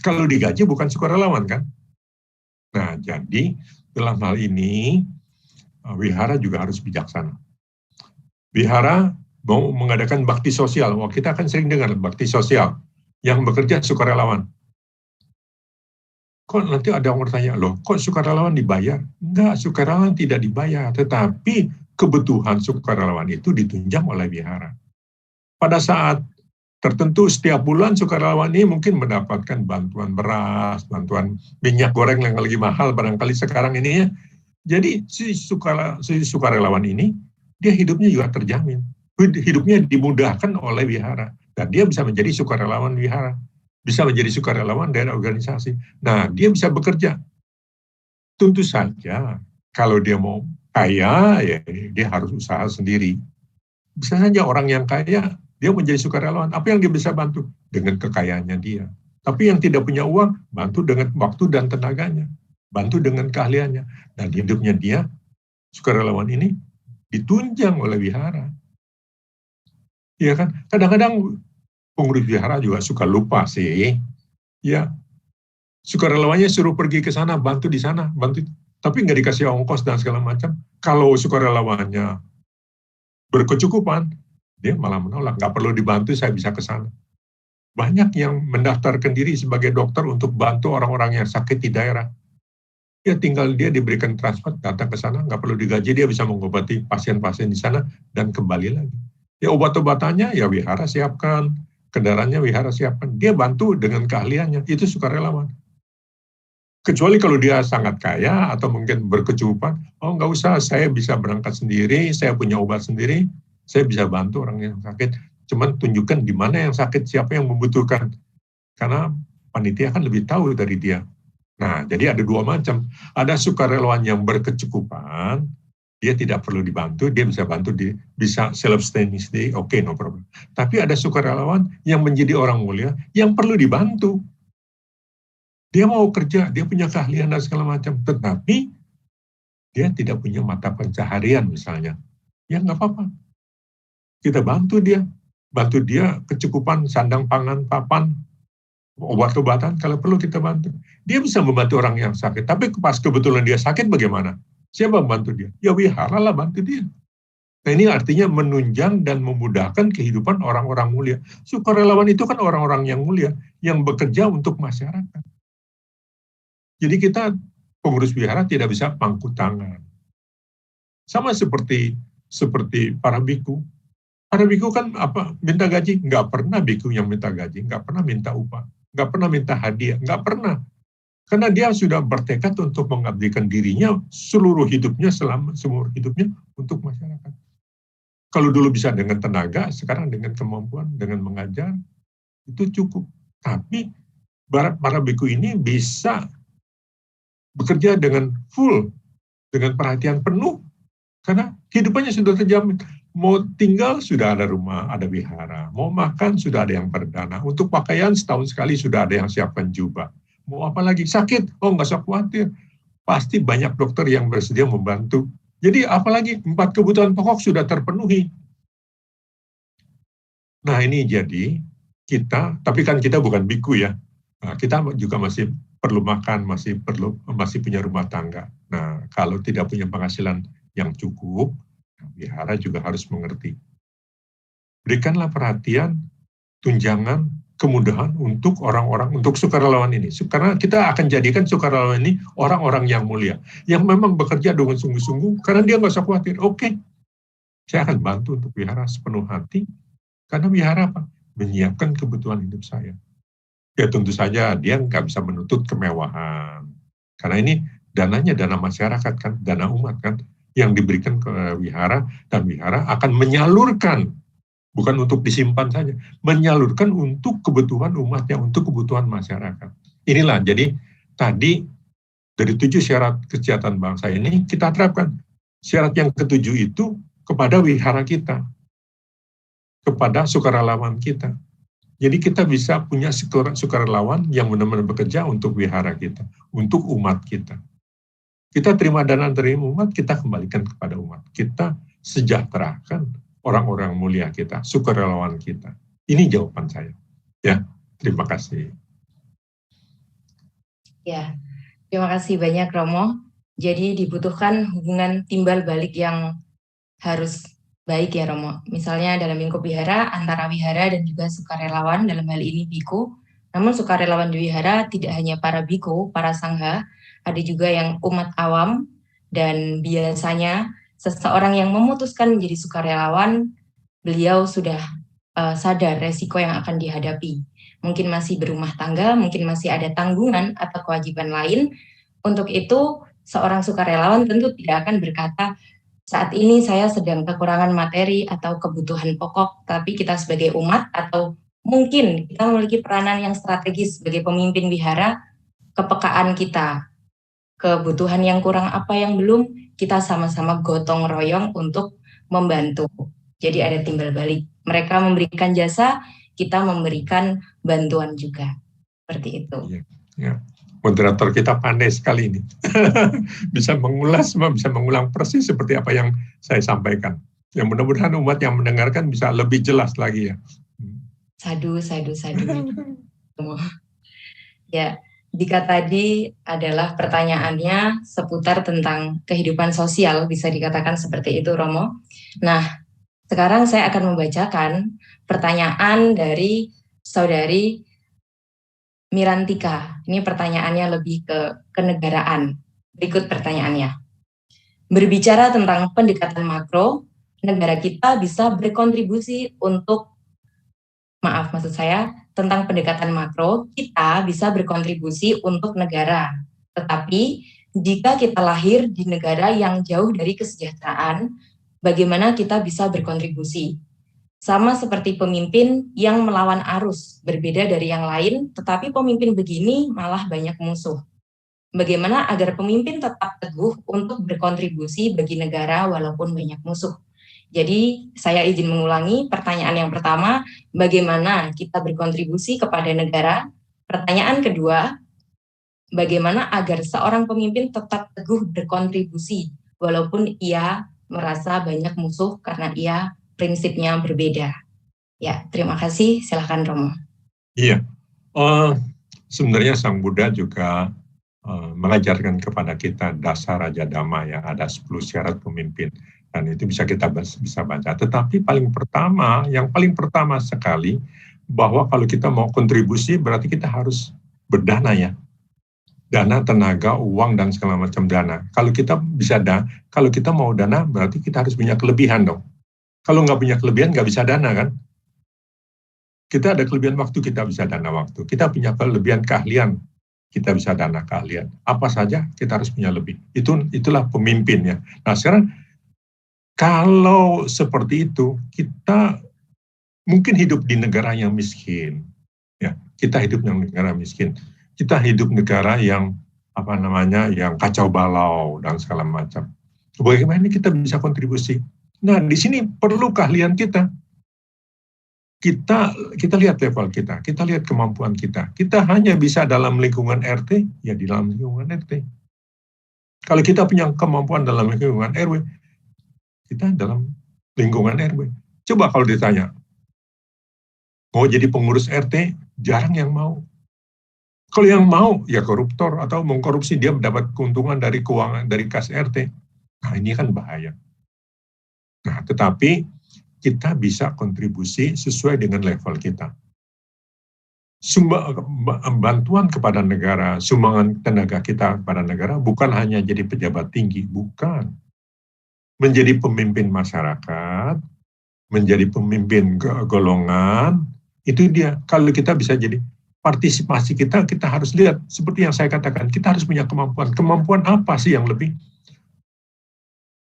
Kalau digaji bukan sukarelawan kan? Nah, jadi dalam hal ini, wihara juga harus bijaksana. Wihara mau mengadakan bakti sosial. Wah, kita akan sering dengar bakti sosial. Yang bekerja sukarelawan. Kok nanti ada orang bertanya, loh kok sukarelawan dibayar? Enggak, sukarelawan tidak dibayar, tetapi kebutuhan sukarelawan itu ditunjang oleh wihara. Pada saat tertentu setiap bulan sukarelawan ini mungkin mendapatkan bantuan beras, bantuan minyak goreng yang lagi mahal barangkali sekarang ini ya. Jadi si sukarelawan ini, dia hidupnya juga terjamin. Hidupnya dimudahkan oleh wihara. Dan dia bisa menjadi sukarelawan wihara. Bisa menjadi sukarelawan dari organisasi. Nah, dia bisa bekerja. Tentu saja, kalau dia mau kaya, ya dia harus usaha sendiri. Bisa saja orang yang kaya, dia menjadi sukarelawan. Apa yang dia bisa bantu? Dengan kekayaannya dia. Tapi yang tidak punya uang, bantu dengan waktu dan tenaganya. Bantu dengan keahliannya. Dan hidupnya dia, sukarelawan ini, ditunjang oleh wihara. Iya kan? Kadang-kadang pengurus wihara juga suka lupa sih. Ya, sukarelawannya suruh pergi ke sana, bantu di sana, bantu. Tapi nggak dikasih ongkos dan segala macam. Kalau sukarelawannya berkecukupan, dia malah menolak. Nggak perlu dibantu, saya bisa ke sana. Banyak yang mendaftarkan diri sebagai dokter untuk bantu orang-orang yang sakit di daerah. Ya tinggal dia diberikan transfer, datang ke sana, nggak perlu digaji, dia bisa mengobati pasien-pasien di sana dan kembali lagi. Ya obat-obatannya ya wihara siapkan, kendaraannya wihara siapkan. Dia bantu dengan keahliannya, itu sukarelawan. Kecuali kalau dia sangat kaya atau mungkin berkecukupan, oh nggak usah, saya bisa berangkat sendiri, saya punya obat sendiri, saya bisa bantu orang yang sakit. Cuman tunjukkan di mana yang sakit, siapa yang membutuhkan. Karena panitia kan lebih tahu dari dia. Nah, jadi ada dua macam. Ada sukarelawan yang berkecukupan, dia tidak perlu dibantu, dia bisa bantu, bisa self-sustaining, oke, no problem. Tapi ada sukarelawan yang menjadi orang mulia, yang perlu dibantu. Dia mau kerja, dia punya keahlian dan segala macam, tetapi dia tidak punya mata pencaharian misalnya. Ya nggak apa-apa. Kita bantu dia kecukupan sandang pangan, papan, obat-obatan, kalau perlu kita bantu. Dia bisa membantu orang yang sakit, tapi pas kebetulan dia sakit bagaimana? Siapa membantu dia? Ya wihara lah bantu dia. Nah ini artinya menunjang dan memudahkan kehidupan orang-orang mulia. Sukarelawan itu kan orang-orang yang mulia, yang bekerja untuk masyarakat. Jadi kita, pengurus wihara tidak bisa pangku tangan. Sama seperti para biku. Para biku kan minta gaji? Nggak pernah biku yang minta gaji, nggak pernah minta upah, nggak pernah minta hadiah, nggak pernah. Karena dia sudah bertekad untuk mengabdikan dirinya seluruh hidupnya, seumur hidupnya untuk masyarakat. Kalau dulu bisa dengan tenaga, sekarang dengan kemampuan, dengan mengajar, itu cukup. Tapi para biku ini bisa bekerja dengan full, dengan perhatian penuh, karena hidupannya sudah terjamin. Mau tinggal sudah ada rumah, ada wihara. Mau makan sudah ada yang perdana. Untuk pakaian setahun sekali sudah ada yang siapkan jubah. Mau apa lagi? Sakit? Oh nggak usah khawatir. Pasti banyak dokter yang bersedia membantu. Jadi apalagi 4 kebutuhan pokok sudah terpenuhi. Nah ini jadi kita, tapi kan kita bukan biku ya. Nah, kita juga masih perlu makan, masih punya rumah tangga. Nah kalau tidak punya penghasilan yang cukup, wihara juga harus mengerti. Berikanlah perhatian, tunjangan, kemudahan untuk orang-orang, untuk sukarelawan ini. Karena kita akan jadikan sukarelawan ini orang-orang yang mulia, yang memang bekerja dengan sungguh-sungguh, karena dia nggak usah khawatir. Oke, saya akan bantu untuk wihara sepenuh hati, karena wihara apa? Menyiapkan kebutuhan hidup saya. Ya tentu saja dia nggak bisa menuntut kemewahan. Karena ini dananya dana masyarakat kan, dana umat kan, yang diberikan ke wihara, dan wihara akan menyalurkan, bukan untuk disimpan saja, menyalurkan untuk kebutuhan umatnya, untuk kebutuhan masyarakat. Inilah, jadi tadi dari 7 syarat kesejahteraan bangsa ini kita terapkan. Syarat yang ke-7 itu kepada wihara kita, kepada sukarelawan kita. Jadi kita bisa punya sukarelawan yang benar-benar bekerja untuk wihara kita, untuk umat kita. Kita terima dana dari umat, kita kembalikan kepada umat. Kita sejahterakan orang-orang mulia kita, sukarelawan kita. Ini jawaban saya. Ya, terima kasih. Ya, terima kasih banyak Romo. Jadi dibutuhkan hubungan timbal balik yang harus baik ya Romo. Misalnya dalam lingkup wihara, antara wihara dan juga sukarelawan, dalam hal ini biku, Namun sukarelawan di wihara tidak hanya para biku, para sangha, ada juga yang umat awam, dan biasanya seseorang yang memutuskan menjadi sukarelawan, beliau sudah sadar resiko yang akan dihadapi. Mungkin masih berumah tangga, mungkin masih ada tanggungan atau kewajiban lain. Untuk itu, seorang sukarelawan tentu tidak akan berkata, saat ini saya sedang kekurangan materi atau kebutuhan pokok, tapi kita sebagai umat atau mungkin kita memiliki peranan yang strategis sebagai pemimpin wihara, kepekaan kita, kebutuhan yang kurang apa yang belum, kita sama-sama gotong royong untuk membantu. Jadi ada timbal balik. Mereka memberikan jasa, kita memberikan bantuan juga. Seperti itu. Ya. Moderator kita pandai sekali ini. Bisa mengulas, bisa mengulang persis seperti apa yang saya sampaikan. Ya, mudah-mudahan umat yang mendengarkan bisa lebih jelas lagi ya. Sadu. Ya, jika tadi adalah pertanyaannya seputar tentang kehidupan sosial, bisa dikatakan seperti itu, Romo. Nah, sekarang saya akan membacakan pertanyaan dari Saudari Mirantika. Ini pertanyaannya lebih ke kenegaraan. Berikut pertanyaannya. Berbicara tentang pendekatan makro, negara kita bisa berkontribusi untuk, tentang pendekatan makro, kita bisa berkontribusi untuk negara. Tetapi, jika kita lahir di negara yang jauh dari kesejahteraan, bagaimana kita bisa berkontribusi? Sama seperti pemimpin yang melawan arus, berbeda dari yang lain, tetapi pemimpin begini malah banyak musuh. Bagaimana agar pemimpin tetap teguh untuk berkontribusi bagi negara walaupun banyak musuh? Jadi saya izin mengulangi pertanyaan yang pertama, bagaimana kita berkontribusi kepada negara? Pertanyaan kedua, bagaimana agar seorang pemimpin tetap teguh berkontribusi walaupun ia merasa banyak musuh karena ia prinsipnya berbeda. Ya, terima kasih. Silakan Romo. Iya, sebenarnya Sang Buddha juga mengajarkan kepada kita dasar Raja Dhamma ya, ada 10 syarat pemimpin. Dan itu bisa kita bisa baca. Tetapi yang paling pertama sekali, bahwa kalau kita mau kontribusi berarti kita harus berdana ya. Dana, tenaga, uang, dan segala macam dana. Kalau kita kalau kita mau dana berarti kita harus punya kelebihan dong. Kalau nggak punya kelebihan nggak bisa dana kan. Kita ada kelebihan waktu, kita bisa dana waktu. Kita punya kelebihan keahlian, kita bisa dana keahlian. Apa saja kita harus punya lebih. Itulah pemimpinnya. Nah sekarang kalau seperti itu, kita mungkin hidup di negara yang miskin. Ya, kita hidup di negara miskin. Kita hidup negara yang yang kacau balau dan segala macam. Bagaimana kita bisa kontribusi? Nah, di sini perlu keahlian kita. Kita lihat level kita lihat kemampuan kita. Kita hanya bisa dalam lingkungan RT, ya di dalam lingkungan RT. Kalau kita punya kemampuan dalam lingkungan RW, kita dalam lingkungan RW. Coba kalau ditanya, mau jadi pengurus RT, jarang yang mau. Kalau yang mau, ya koruptor atau mengkorupsi, dia mendapat keuntungan dari keuangan, dari kas RT. Nah, ini kan bahaya. Nah, tetapi kita bisa kontribusi sesuai dengan level kita. Bantuan kepada negara, sumbangan tenaga kita kepada negara bukan hanya jadi pejabat tinggi, bukan. Menjadi pemimpin masyarakat, menjadi pemimpin golongan, itu dia. Kalau kita bisa jadi partisipasi kita harus lihat, seperti yang saya katakan, kita harus punya kemampuan. Kemampuan apa sih yang lebih?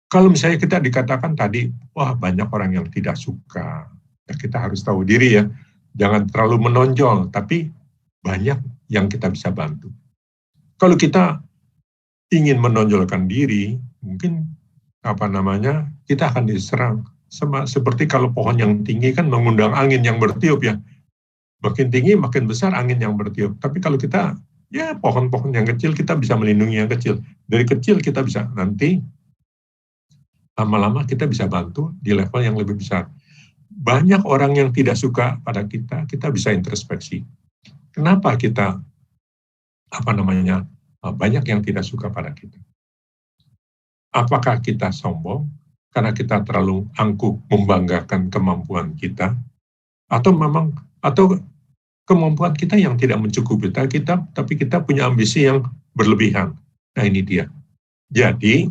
Kalau misalnya kita dikatakan tadi, wah banyak orang yang tidak suka, ya kita harus tahu diri ya, jangan terlalu menonjol, tapi banyak yang kita bisa bantu. Kalau kita ingin menonjolkan diri, mungkin kita akan diserang. Seperti kalau pohon yang tinggi kan mengundang angin yang bertiup ya, makin tinggi makin besar angin yang bertiup. Tapi kalau kita, ya pohon-pohon yang kecil kita bisa melindungi yang kecil. Dari kecil kita bisa, nanti lama-lama kita bisa bantu di level yang lebih besar. Banyak orang yang tidak suka pada kita bisa introspeksi. Kenapa kita, banyak yang tidak suka pada kita? Apakah kita sombong karena kita terlalu angkuh membanggakan kemampuan kita? Atau kemampuan kita yang tidak mencukupi kita, tapi kita punya ambisi yang berlebihan. Nah ini dia. Jadi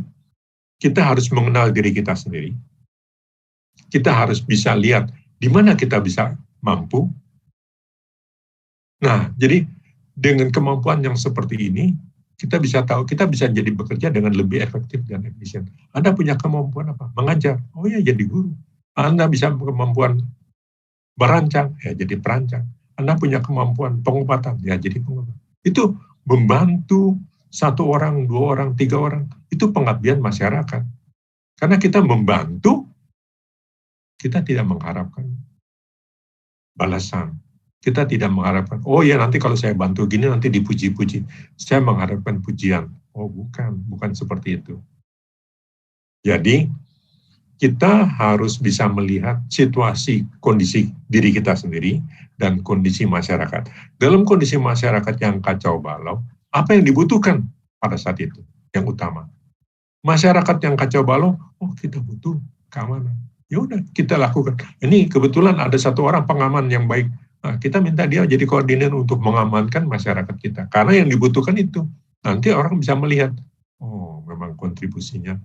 kita harus mengenal diri kita sendiri. Kita harus bisa lihat di mana kita bisa mampu. Nah, jadi dengan kemampuan yang seperti ini, kita bisa tahu, kita bisa jadi bekerja dengan lebih efektif dan efisien. Anda punya kemampuan apa? Mengajar. Oh ya, jadi guru. Anda bisa kemampuan merancang, ya jadi perancang. Anda punya kemampuan pengobatan, ya jadi pengobat. Itu membantu 1 orang, 2 orang, 3 orang. Itu pengabdian masyarakat. Karena kita membantu, kita tidak mengharapkan balasan. Kita tidak mengharapkan, oh ya nanti kalau saya bantu gini nanti dipuji-puji. Saya mengharapkan pujian. Oh bukan seperti itu. Jadi kita harus bisa melihat situasi, kondisi diri kita sendiri dan kondisi masyarakat. Dalam kondisi masyarakat yang kacau balau, apa yang dibutuhkan pada saat itu? Yang utama. Masyarakat yang kacau balau, oh kita butuh keamanan. Ya udah kita lakukan. Ini kebetulan ada 1 orang pengaman yang baik. Nah, kita minta dia jadi koordinator untuk mengamankan masyarakat kita. Karena yang dibutuhkan itu. Nanti orang bisa melihat, oh memang kontribusinya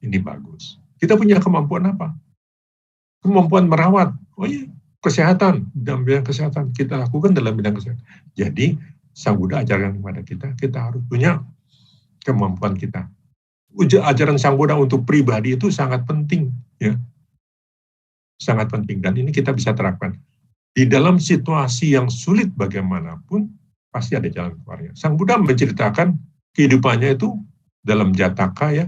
ini bagus. Kita punya kemampuan apa? Kemampuan merawat. Oh iya, kesehatan. Dalam bidang kesehatan. Kita lakukan dalam bidang kesehatan. Jadi, Sang Buddha ajarkan kepada kita harus punya kemampuan kita. Ajaran Sang Buddha untuk pribadi itu sangat penting. Ya. Sangat penting. Dan ini kita bisa terapkan. Di dalam situasi yang sulit bagaimanapun, pasti ada jalan keluarnya. Sang Buddha menceritakan kehidupannya itu dalam Jataka ya,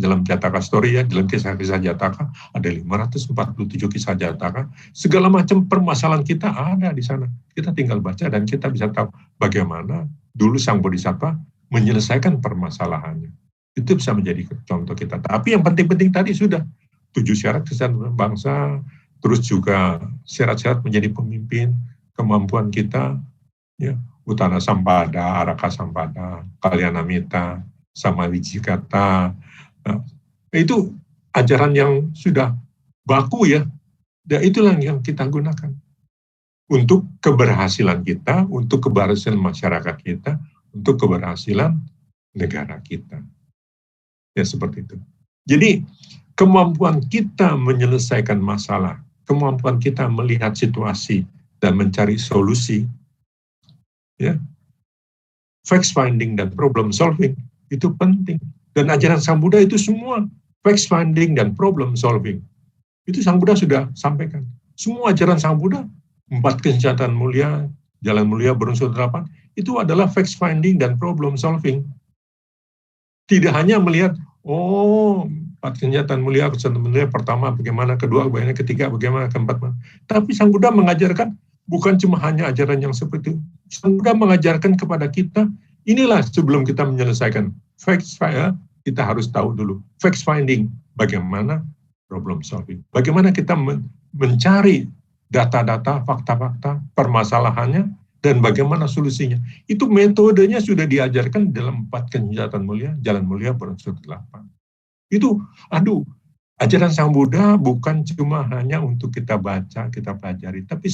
dalam Jataka story ya, dalam kisah-kisah Jataka, ada 547 kisah Jataka, segala macam permasalahan kita ada di sana. Kita tinggal baca dan kita bisa tahu bagaimana dulu Sang Bodhisattva menyelesaikan permasalahannya. Itu bisa menjadi contoh kita. Tapi yang penting-penting tadi sudah 7 syarat kesejahteraan bangsa, terus juga syarat-syarat menjadi pemimpin, kemampuan kita, ya, Utana Sampada, Araka Sampada, Kalyanamita, Samawijikata. Nah, itu ajaran yang sudah baku ya, dan itulah yang kita gunakan untuk keberhasilan kita, untuk keberhasilan masyarakat kita, untuk keberhasilan negara kita. Ya seperti itu. Jadi kemampuan kita menyelesaikan masalah, kemampuan kita melihat situasi dan mencari solusi, ya, fact finding dan problem solving itu penting. Dan ajaran Sang Buddha itu semua fact finding dan problem solving. Itu Sang Buddha sudah sampaikan. Semua ajaran Sang Buddha, 4 kesenjataan mulia, jalan mulia berunsur 8, itu adalah fact finding dan problem solving. Tidak hanya melihat, oh 4 kesenjataan mulia, pertama bagaimana, kedua bagaimana, ketiga bagaimana, keempat bagaimana. Tapi Sang Buddha mengajarkan bukan cuma hanya ajaran yang seperti itu. Sang Buddha mengajarkan kepada kita, inilah sebelum kita menyelesaikan facts, kita harus tahu dulu facts finding, bagaimana problem solving. Bagaimana kita mencari data-data, fakta-fakta, permasalahannya, dan bagaimana solusinya. Itu metodenya sudah diajarkan dalam 4 kesenjataan mulia, jalan mulia berunsur 8. Itu, ajaran Sang Buddha bukan cuma hanya untuk kita baca, kita pelajari, tapi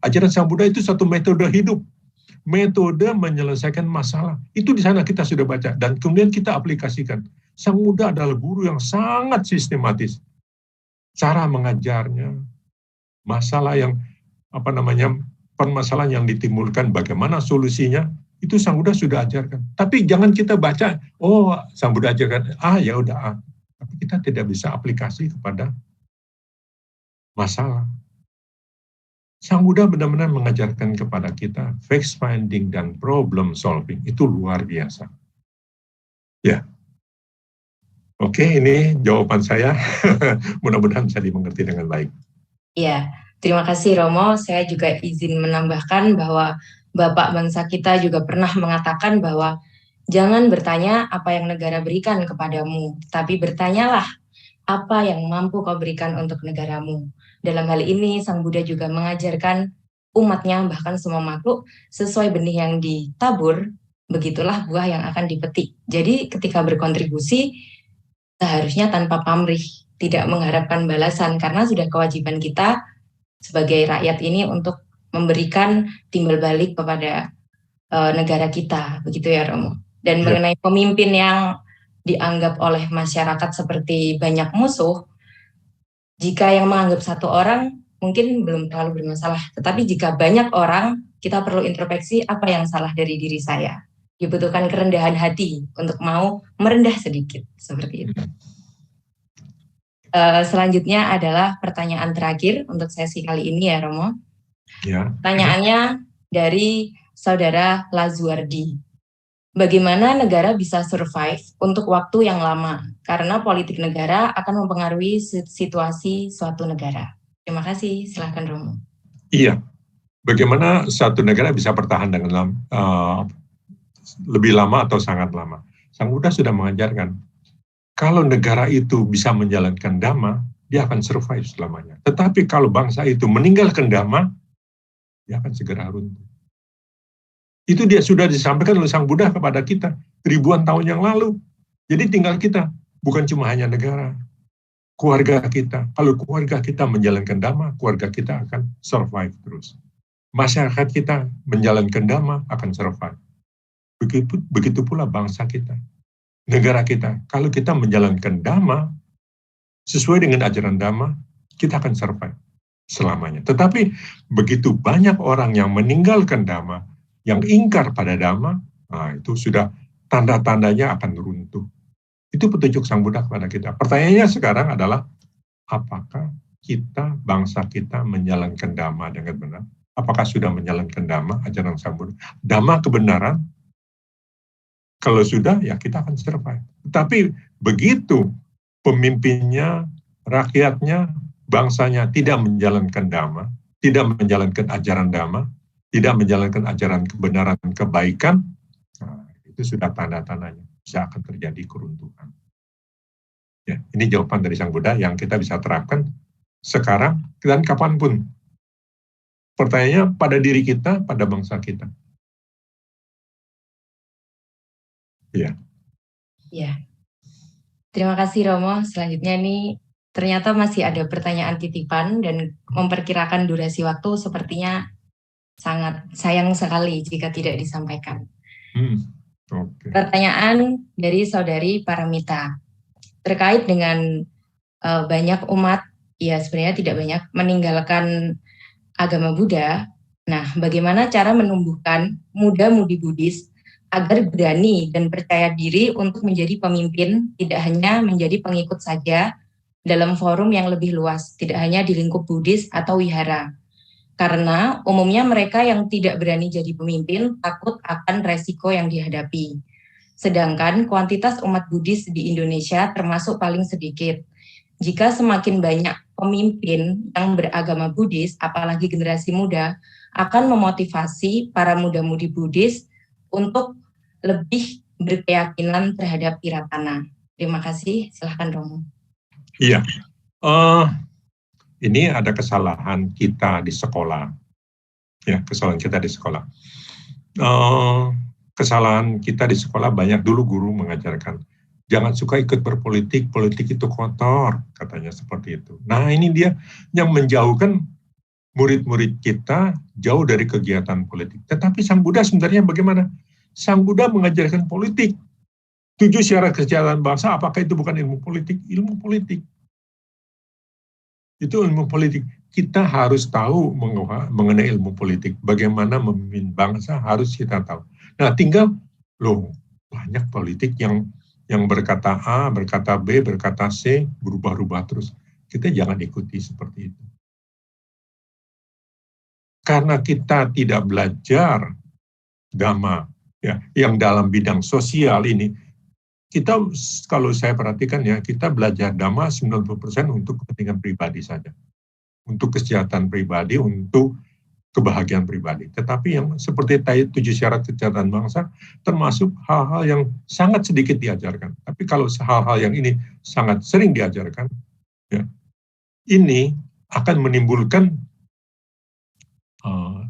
ajaran Sang Buddha itu satu metode hidup, metode menyelesaikan masalah. Itu di sana kita sudah baca, dan kemudian kita aplikasikan. Sang Buddha adalah guru yang sangat sistematis. Cara mengajarnya, masalah yang, permasalahan yang ditimbulkan, bagaimana solusinya, itu Sang Buddha sudah ajarkan. Tapi jangan kita baca, oh Sang Buddha ajarkan, ya udah, tapi kita tidak bisa aplikasi kepada masalah. Sang Buddha benar-benar mengajarkan kepada kita fact finding dan problem solving. Itu luar biasa. Ya. Oke, ini jawaban saya. Mudah-mudahan bisa dimengerti dengan baik. Ya, terima kasih Romo. Saya juga izin menambahkan bahwa Bapak bangsa kita juga pernah mengatakan bahwa jangan bertanya apa yang negara berikan kepadamu, tapi bertanyalah apa yang mampu kau berikan untuk negaramu. Dalam hal ini, Sang Buddha juga mengajarkan umatnya, bahkan semua makhluk, sesuai benih yang ditabur, begitulah buah yang akan dipetik. Jadi ketika berkontribusi, seharusnya tanpa pamrih, tidak mengharapkan balasan, karena sudah kewajiban kita sebagai rakyat ini untuk memberikan timbal balik kepada negara kita, begitu ya Romo. Dan Ya. mengenai pemimpin yang dianggap oleh masyarakat seperti banyak musuh, jika yang menganggap satu orang mungkin belum terlalu bermasalah, tetapi jika banyak orang, kita perlu introspeksi apa yang salah dari diri saya. Dibutuhkan kerendahan hati untuk mau merendah sedikit, seperti itu. Selanjutnya adalah pertanyaan terakhir untuk sesi kali ini ya Romo. Ya. Pertanyaannya dari Saudara Lazuardi. Bagaimana negara bisa survive untuk waktu yang lama? Karena politik negara akan mempengaruhi situasi suatu negara. Terima kasih, silakan Romo. Iya, bagaimana satu negara bisa bertahan dengan lebih lama atau sangat lama? Sang Buddha sudah mengajarkan, kalau negara itu bisa menjalankan dhamma, dia akan survive selamanya. Tetapi kalau bangsa itu meninggalkan dhamma, dia akan segera runtuh. Itu dia sudah disampaikan oleh Sang Buddha kepada kita ribuan tahun yang lalu. Jadi tinggal kita, bukan cuma hanya negara, keluarga kita. Kalau keluarga kita menjalankan dhamma, keluarga kita akan survive terus. Masyarakat kita menjalankan dhamma akan survive. Begitu pula bangsa kita, negara kita. Kalau kita menjalankan dhamma, sesuai dengan ajaran dhamma, kita akan survive selamanya. Tetapi begitu banyak orang yang meninggalkan dhamma, yang ingkar pada dhamma, nah itu sudah tanda-tandanya akan runtuh. Itu petunjuk Sang Buddha kepada kita. Pertanyaannya sekarang adalah, apakah kita, bangsa kita menjalankan dhamma dengan benar? Apakah sudah menjalankan dhamma, ajaran Sang Buddha? Dhamma kebenaran, kalau sudah, ya kita akan survive. Tetapi begitu pemimpinnya, rakyatnya, bangsanya tidak menjalankan dhamma, tidak menjalankan ajaran dhamma, tidak menjalankan ajaran kebenaran, kebaikan, nah, itu sudah tanda-tandanya bisa akan terjadi keruntuhan. Ya, ini jawaban dari Sang Buddha yang kita bisa terapkan sekarang dan kapanpun. Pertanyaannya pada diri kita, pada bangsa kita. Ya. Ya. Terima kasih Romo. Selanjutnya nih ternyata masih ada pertanyaan titipan dan memperkirakan durasi waktu sepertinya sangat sayang sekali jika tidak disampaikan. Okay. Pertanyaan dari Saudari Paramita. Terkait dengan banyak umat, ya sebenarnya tidak banyak, meninggalkan agama Buddha. Nah, bagaimana cara menumbuhkan muda-mudi Buddhis agar berani dan percaya diri untuk menjadi pemimpin, tidak hanya menjadi pengikut saja dalam forum yang lebih luas, tidak hanya di lingkup Buddhis atau wihara. Karena umumnya mereka yang tidak berani jadi pemimpin takut akan resiko yang dihadapi. Sedangkan kuantitas umat Buddhis di Indonesia termasuk paling sedikit. Jika semakin banyak pemimpin yang beragama Buddhis, apalagi generasi muda, akan memotivasi para muda-mudi Buddhis untuk lebih berkeyakinan terhadap Iratana. Terima kasih, silahkan Romo. Iya. Ini ada kesalahan kita di sekolah. Ya, kesalahan kita di sekolah. Kesalahan kita di sekolah banyak dulu guru mengajarkan, jangan suka ikut berpolitik, politik itu kotor, katanya seperti itu. Nah, ini dia yang menjauhkan murid-murid kita jauh dari kegiatan politik. Tetapi Sang Buddha sebenarnya bagaimana? Sang Buddha mengajarkan politik. 7 syarat kesejahteraan bangsa, apakah itu bukan ilmu politik? Ilmu politik. Itu ilmu politik. Kita harus tahu mengenai ilmu politik. Bagaimana memimpin bangsa harus kita tahu. Nah, tinggal banyak politik yang berkata A, berkata B, berkata C, berubah-ubah terus. Kita jangan ikuti seperti itu. Karena kita tidak belajar dhamma, ya, yang dalam bidang sosial ini, kita, kalau saya perhatikan ya, kita belajar dhamma 90% untuk kepentingan pribadi saja. Untuk kesejahteraan pribadi, untuk kebahagiaan pribadi. Tetapi yang seperti 7 syarat kesejahteraan bangsa, termasuk hal-hal yang sangat sedikit diajarkan. Tapi kalau hal-hal yang ini sangat sering diajarkan, ya, ini akan menimbulkan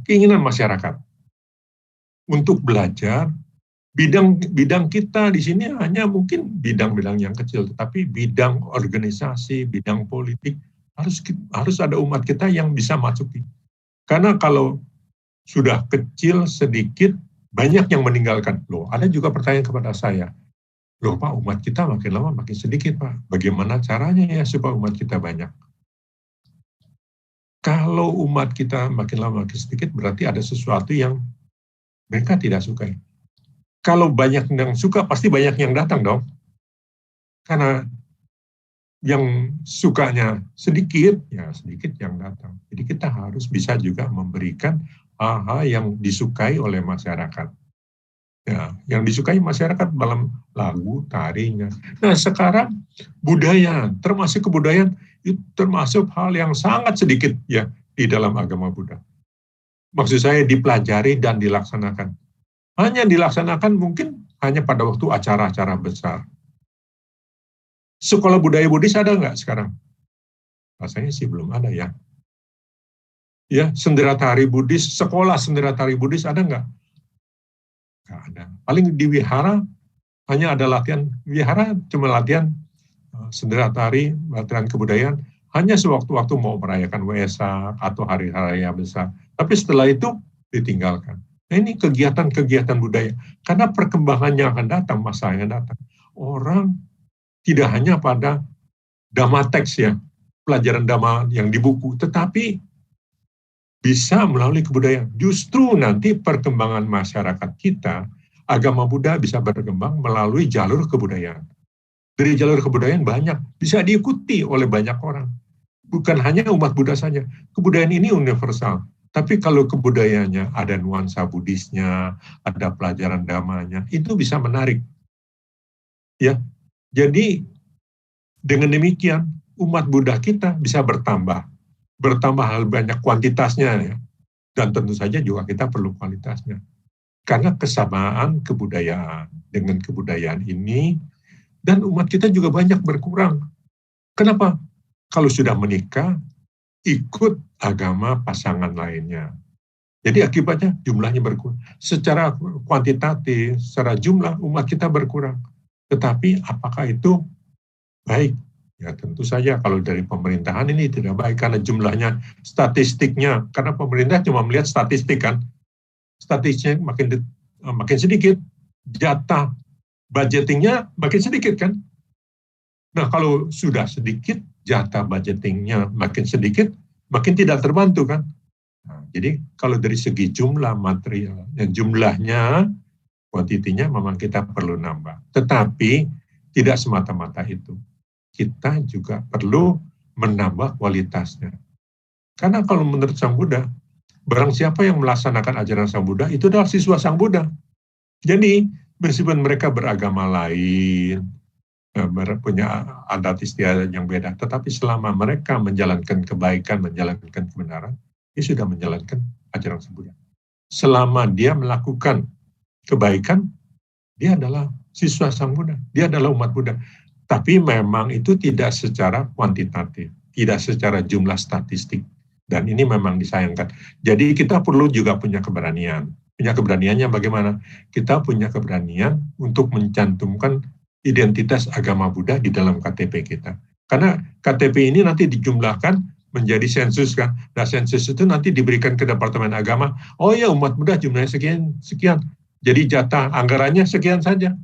keinginan masyarakat untuk belajar. Bidang kita di sini hanya mungkin bidang-bidang yang kecil, tetapi bidang organisasi, bidang politik harus ada umat kita yang bisa masuki. Karena kalau sudah kecil sedikit, banyak yang meninggalkan. Loh, ada juga pertanyaan kepada saya. Loh Pak, umat kita makin lama makin sedikit Pak. Bagaimana caranya ya supaya umat kita banyak? Kalau umat kita makin lama makin sedikit, berarti ada sesuatu yang mereka tidak sukai. Kalau banyak yang suka, pasti banyak yang datang dong. Karena yang sukanya sedikit, ya sedikit yang datang. Jadi kita harus bisa juga memberikan hal-hal yang disukai oleh masyarakat. Ya, yang disukai masyarakat dalam lagu, tarinya. Nah sekarang budaya, termasuk kebudayaan, itu termasuk hal yang sangat sedikit ya di dalam agama Buddha. Maksud saya dipelajari dan dilaksanakan. Hanya dilaksanakan mungkin hanya pada waktu acara-acara besar. Sekolah budaya Buddhis ada nggak sekarang? Rasanya sih belum ada ya. Ya, sendera tari Buddhis, sekolah sendera tari Buddhis ada nggak? Nggak ada. Paling di wihara hanya ada latihan wihara, cuma latihan sendera tari, latihan kebudayaan, hanya sewaktu-waktu mau merayakan Wesak atau hari raya besar. Tapi setelah itu ditinggalkan. Nah ini kegiatan-kegiatan budaya. Karena perkembangannya akan datang, masanya datang. Orang tidak hanya pada dhamma teks ya, pelajaran dhamma yang di buku, tetapi bisa melalui kebudayaan. Justru nanti perkembangan masyarakat kita, agama Buddha bisa berkembang melalui jalur kebudayaan. Dari jalur kebudayaan banyak, bisa diikuti oleh banyak orang. Bukan hanya umat Buddha saja. Kebudayaan ini universal. Tapi kalau kebudayaannya ada nuansa Buddhisnya, ada pelajaran dhammanya, itu bisa menarik. Ya, jadi dengan demikian umat Buddha kita bisa bertambah hal banyak kuantitasnya ya, dan tentu saja juga kita perlu kualitasnya. Karena kesamaan kebudayaan dengan kebudayaan ini dan umat kita juga banyak berkurang. Kenapa? Kalau sudah menikah ikut agama pasangan lainnya. Jadi akibatnya jumlahnya berkurang. Secara kuantitatif, secara jumlah umat kita berkurang. Tetapi apakah itu baik? Ya tentu saja kalau dari pemerintahan ini tidak baik karena jumlahnya, statistiknya, karena pemerintah cuma melihat statistik kan. Statistiknya makin sedikit, jatah budgetingnya makin sedikit kan. Nah kalau sudah sedikit, jatah budgetingnya makin sedikit, makin tidak terbantu kan. Nah, jadi kalau dari segi jumlah material dan jumlahnya, kuantitinya memang kita perlu nambah. Tetapi tidak semata-mata itu. Kita juga perlu menambah kualitasnya. Karena kalau menurut Sang Buddha, barang siapa yang melaksanakan ajaran Sang Buddha, itu adalah siswa Sang Buddha. Jadi, meskipun mereka beragama lain, punya adat istiadat yang beda, tetapi selama mereka menjalankan kebaikan, menjalankan kebenaran, dia sudah menjalankan ajaran Sang Buddha. Selama dia melakukan kebaikan, dia adalah siswa Sang Buddha, dia adalah umat Buddha. Tapi memang itu tidak secara kuantitatif, tidak secara jumlah statistik. Dan ini memang disayangkan. Jadi kita perlu juga punya keberanian. Punya keberaniannya bagaimana? Kita punya keberanian untuk mencantumkan identitas agama Buddha di dalam KTP kita. Karena KTP ini nanti dijumlahkan menjadi sensus kan. Nah sensus itu nanti diberikan ke Departemen Agama. Oh ya umat Buddha jumlahnya sekian. Jadi jatah anggarannya sekian saja.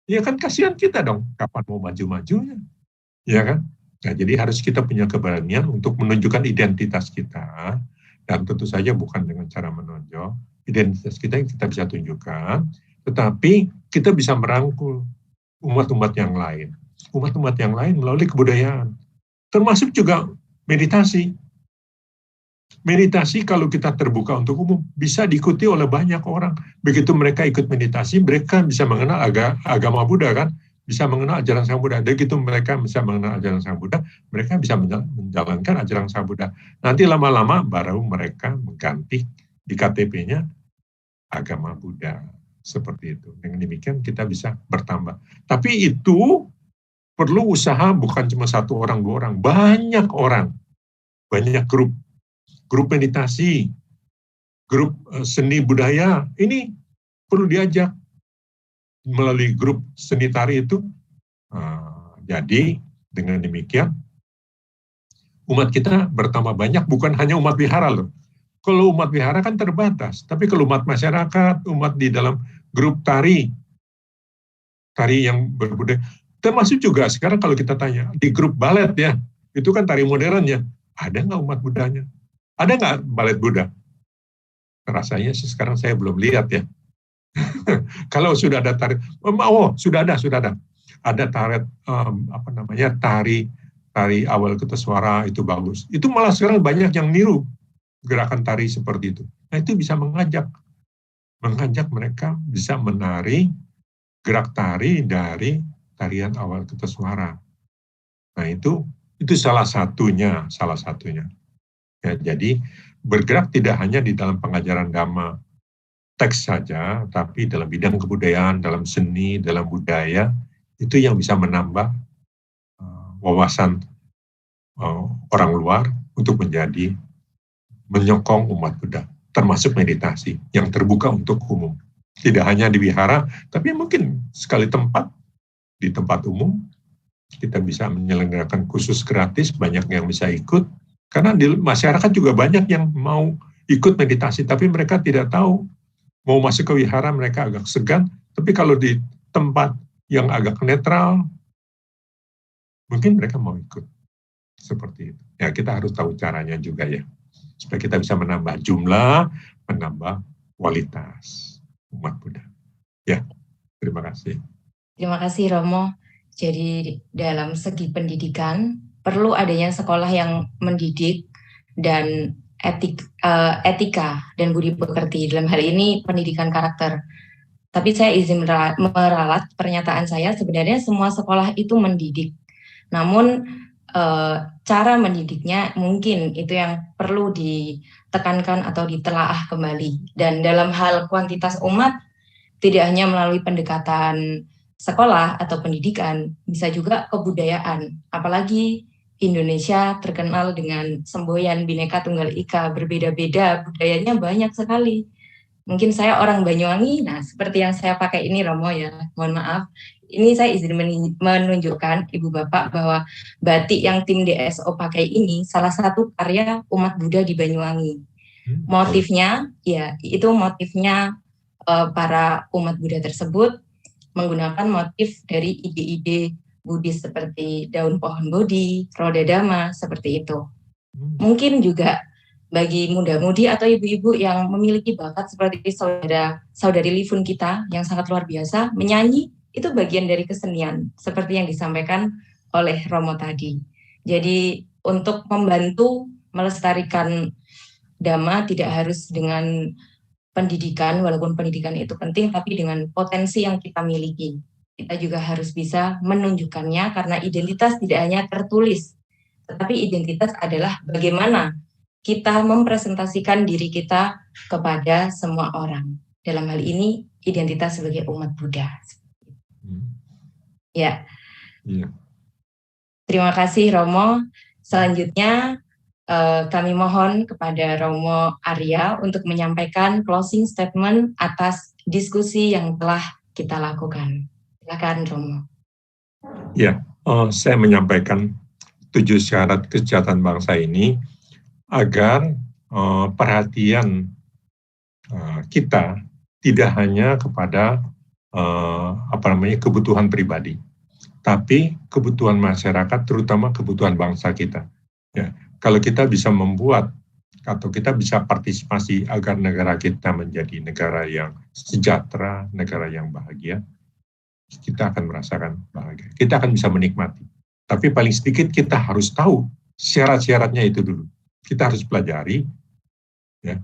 Ya kan kasihan kita dong, kapan mau maju-majunya, ya kan? Nah, jadi harus kita punya keberanian untuk menunjukkan identitas kita, dan tentu saja bukan dengan cara menonjol, identitas kita yang kita bisa tunjukkan, tetapi kita bisa merangkul umat-umat yang lain melalui kebudayaan, termasuk juga meditasi. Meditasi kalau kita terbuka untuk umum, bisa diikuti oleh banyak orang. Begitu mereka ikut meditasi, mereka bisa mengenal agama Buddha kan, bisa mengenal ajaran Sang Buddha. Begitu mereka bisa mengenal ajaran Sang Buddha, mereka bisa menjalankan ajaran Sang Buddha. Nanti lama-lama baru mereka mengganti di KTP-nya agama Buddha. Seperti itu. Dengan demikian kita bisa bertambah. Tapi itu perlu usaha bukan cuma satu orang, dua orang. Banyak orang. Banyak grup meditasi, grup seni budaya, ini perlu diajak melalui grup seni tari itu. Jadi dengan demikian umat kita bertambah banyak, bukan hanya umat wihara loh. Kalau umat wihara kan terbatas, tapi kalau umat masyarakat, umat di dalam grup tari yang berbudaya, termasuk juga sekarang kalau kita tanya, di grup balet ya, itu kan tari modern ya, ada nggak umat Budanya? Ada nggak balet Buddha? Rasanya sih sekarang saya belum lihat ya. Kalau sudah ada tari, sudah ada. Ada tari awal Kertoswara itu bagus. Itu malah sekarang banyak yang niru gerakan tari seperti itu. Nah itu bisa mengajak mereka bisa menari gerak tari dari tarian awal Kertoswara. Nah itu salah satunya. Ya, jadi bergerak tidak hanya di dalam pengajaran Dhamma teks saja, tapi dalam bidang kebudayaan, dalam seni, dalam budaya, itu yang bisa menambah wawasan orang luar untuk menyokong umat Buddha, termasuk meditasi yang terbuka untuk umum. Tidak hanya di wihara, tapi mungkin sekali di tempat umum, kita bisa menyelenggarakan kursus gratis, banyak yang bisa ikut, karena di masyarakat juga banyak yang mau ikut meditasi, tapi mereka tidak tahu. Mau masuk ke wihara mereka agak segan, tapi kalau di tempat yang agak netral, mungkin mereka mau ikut. Seperti itu. Ya, kita harus tahu caranya juga ya. Supaya kita bisa menambah jumlah, menambah kualitas umat Buddha. Ya, terima kasih. Terima kasih Romo. Jadi dalam segi pendidikan, perlu adanya sekolah yang mendidik dan etika dan budi pekerti, dalam hal ini pendidikan karakter. Tapi saya izin meralat pernyataan saya, sebenarnya semua sekolah itu mendidik. Namun cara mendidiknya mungkin itu yang perlu ditekankan atau ditelaah kembali. Dan dalam hal kuantitas umat, tidak hanya melalui pendekatan sekolah atau pendidikan, bisa juga kebudayaan. Apalagi Indonesia terkenal dengan semboyan Bhinneka Tunggal Ika, berbeda-beda, budayanya banyak sekali. Mungkin saya orang Banyuwangi, nah seperti yang saya pakai ini Romo ya, mohon maaf. Ini saya izin menunjukkan Ibu Bapak bahwa batik yang tim DSO pakai ini salah satu karya umat Buddha di Banyuwangi. Motifnya, ya itu motifnya para umat Buddha tersebut menggunakan motif dari ide-ide Buddhis seperti daun pohon bodhi, roda dhamma, seperti itu. Mungkin juga bagi muda-mudi atau ibu-ibu yang memiliki bakat seperti saudari Livun kita yang sangat luar biasa, menyanyi itu bagian dari kesenian, seperti yang disampaikan oleh Romo tadi. Jadi untuk membantu melestarikan Dhamma tidak harus dengan pendidikan, walaupun pendidikan itu penting, tapi dengan potensi yang kita miliki. Kita juga harus bisa menunjukkannya, karena identitas tidak hanya tertulis, tetapi identitas adalah bagaimana kita mempresentasikan diri kita kepada semua orang. Dalam hal ini, identitas sebagai umat Buddha. Ya. Terima kasih Romo. Selanjutnya, kami mohon kepada Romo Arya untuk menyampaikan closing statement atas diskusi yang telah kita lakukan. Silakan Romo. Ya, saya menyampaikan 7 syarat kesejahteraan bangsa ini agar perhatian kita tidak hanya kepada kebutuhan pribadi, tapi kebutuhan masyarakat, terutama kebutuhan bangsa kita. Ya, kalau kita bisa membuat atau kita bisa partisipasi agar negara kita menjadi negara yang sejahtera, negara yang bahagia, kita akan merasakan bahagia. Kita akan bisa menikmati. Tapi paling sedikit kita harus tahu syarat-syaratnya itu dulu. Kita harus pelajari ya,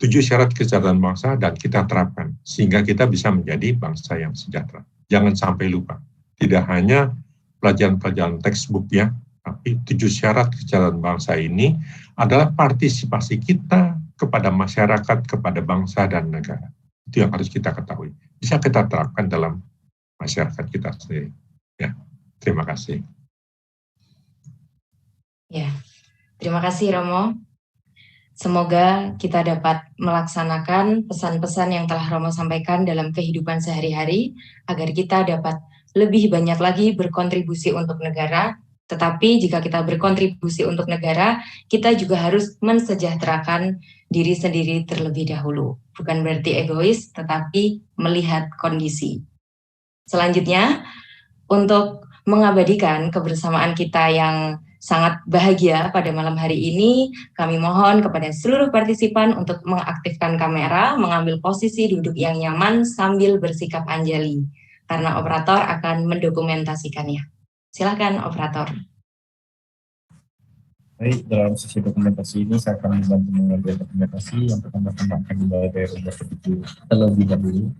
7 syarat kesejahteraan bangsa dan kita terapkan sehingga kita bisa menjadi bangsa yang sejahtera. Jangan sampai lupa. Tidak hanya pelajaran-pelajaran textbook ya, tapi 7 syarat kesejahteraan bangsa ini adalah partisipasi kita kepada masyarakat, kepada bangsa dan negara. Itu yang harus kita ketahui. Bisa kita terapkan dalam masyarakat kita sendiri. Ya, terima kasih. Ya, terima kasih Romo. Semoga kita dapat melaksanakan pesan-pesan yang telah Romo sampaikan dalam kehidupan sehari-hari, agar kita dapat lebih banyak lagi berkontribusi untuk negara, Tetapi jika kita berkontribusi untuk negara, kita juga harus mensejahterakan diri sendiri terlebih dahulu. Bukan berarti egois, tetapi melihat kondisi. Selanjutnya, untuk mengabadikan kebersamaan kita yang sangat bahagia pada malam hari ini, kami mohon kepada seluruh partisipan untuk mengaktifkan kamera, mengambil posisi duduk yang nyaman sambil bersikap anjali, karena operator akan mendokumentasikannya. Silakan operator. Baik, dalam sesi dokumentasi ini saya akan membantu mengambil dokumentasi yang pertama-tama akan dimulai dari nomor 7 terlebih dahulu.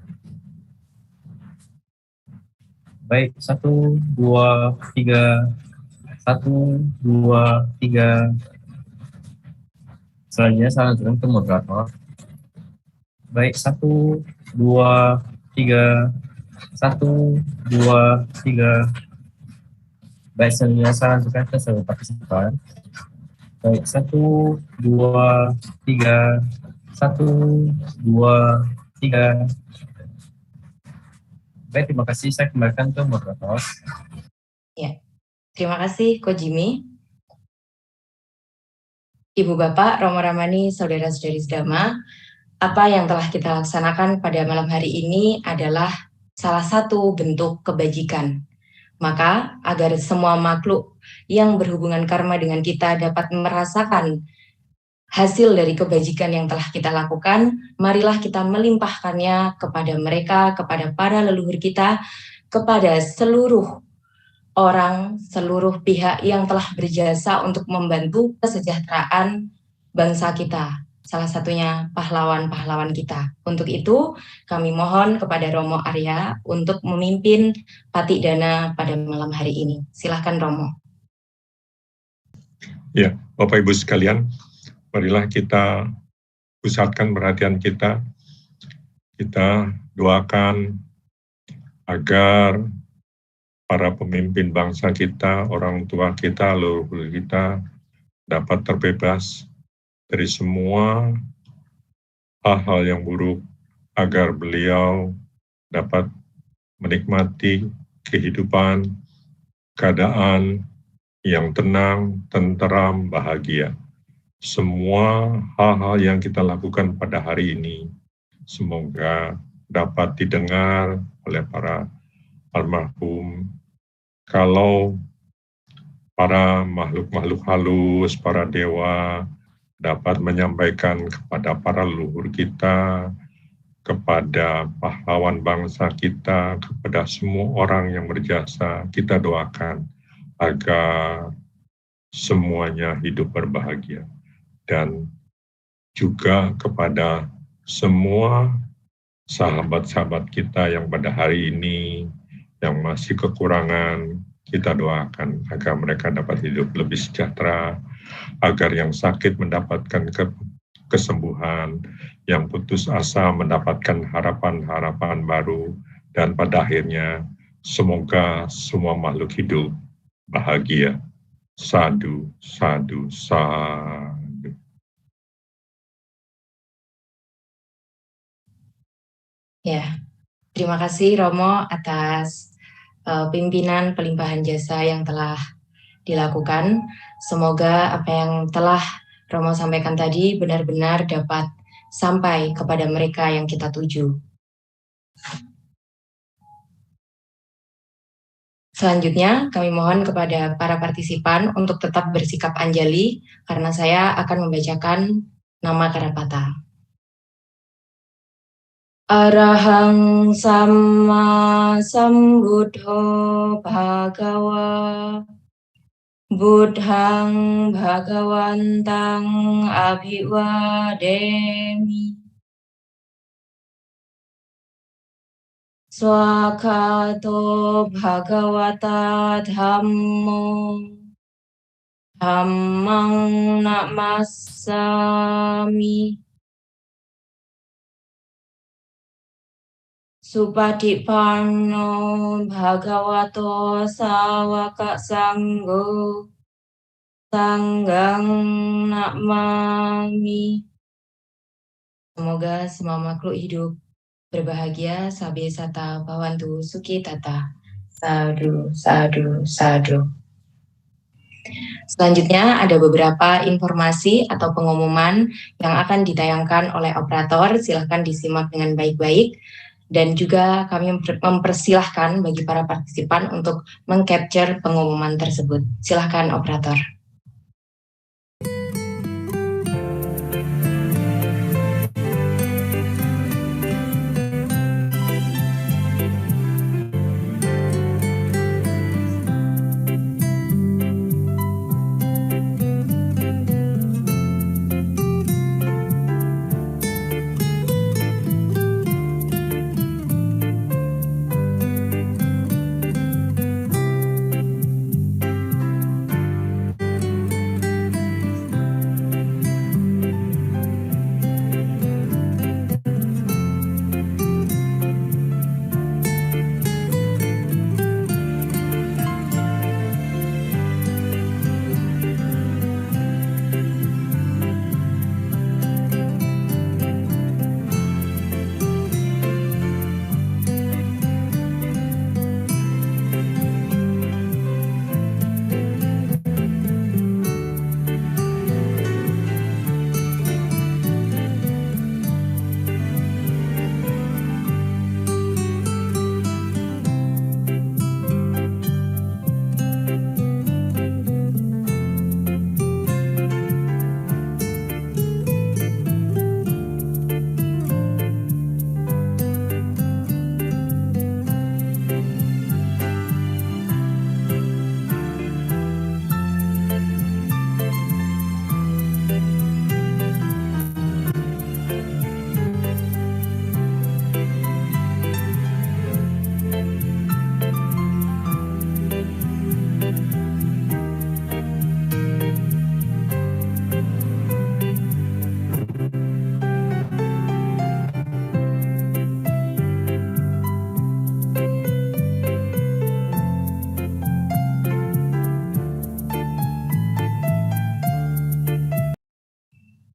Baik, 1, 2, 3, 1, 2, 3. Selanjutnya saya lanjutkan ke moderator. Baik, 1, 2, 3, 1, 2, 3. Baik, selanjutnya saya lanjutkan ke seluruh partisipan. Baik, 1, 2, 3, 1, 2, 3. Baik, terima kasih. Saya kembalikan ke moderator. Ya, terima kasih Ko Jimmy. Ibu Bapak, Romo Ramani, Saudara-saudari Sedama, apa yang telah kita laksanakan pada malam hari ini adalah salah satu bentuk kebajikan. Maka agar semua makhluk yang berhubungan karma dengan kita dapat merasakan hasil dari kebajikan yang telah kita lakukan, marilah kita melimpahkannya kepada mereka, kepada para leluhur kita, kepada seluruh orang, seluruh pihak yang telah berjasa untuk membantu kesejahteraan bangsa kita. Salah satunya pahlawan-pahlawan kita. Untuk itu, kami mohon kepada Romo Arya untuk memimpin Patik Dana pada malam hari ini. Silakan Romo. Ya, Bapak Ibu sekalian, marilah kita pusatkan perhatian kita doakan agar para pemimpin bangsa kita, orang tua kita, leluhur kita dapat terbebas dari semua hal-hal yang buruk, agar beliau dapat menikmati kehidupan, keadaan yang tenang, tenteram, bahagia. Semua hal-hal yang kita lakukan pada hari ini, semoga dapat didengar oleh para almarhum. Kalau para makhluk-makhluk halus, para dewa, dapat menyampaikan kepada para leluhur kita, kepada pahlawan bangsa kita, kepada semua orang yang berjasa, kita doakan agar semuanya hidup berbahagia. Dan juga kepada semua sahabat-sahabat kita yang pada hari ini, yang masih kekurangan, kita doakan agar mereka dapat hidup lebih sejahtera, agar yang sakit mendapatkan kesembuhan, yang putus asa mendapatkan harapan-harapan baru, dan pada akhirnya semoga semua makhluk hidup bahagia. Sadu, sadu, sadu. Ya, terima kasih Romo atas pimpinan pelimpahan jasa yang telah dilakukan. Semoga apa yang telah Romo sampaikan tadi benar-benar dapat sampai kepada mereka yang kita tuju. Selanjutnya, kami mohon kepada para partisipan untuk tetap bersikap anjali, karena saya akan membacakan nama Karapata. Arahang Sama Sambuddho Bhagawa Buddhang Bhagawantang Abhiwademi Swakato Bhagavata Dhammo Dhammang Namasami Supatipanno Bhagavato Sawaka Sanggo Sanggang Namami. Semoga semua makhluk hidup berbahagia, sabe sata bawantu suki tata. Sadu, sadu, sadu. Selanjutnya ada beberapa informasi atau pengumuman yang akan ditayangkan oleh operator. Silakan disimak dengan baik-baik. Dan juga kami mempersilahkan bagi para partisipan untuk meng-capture pengumuman tersebut. Silakan operator.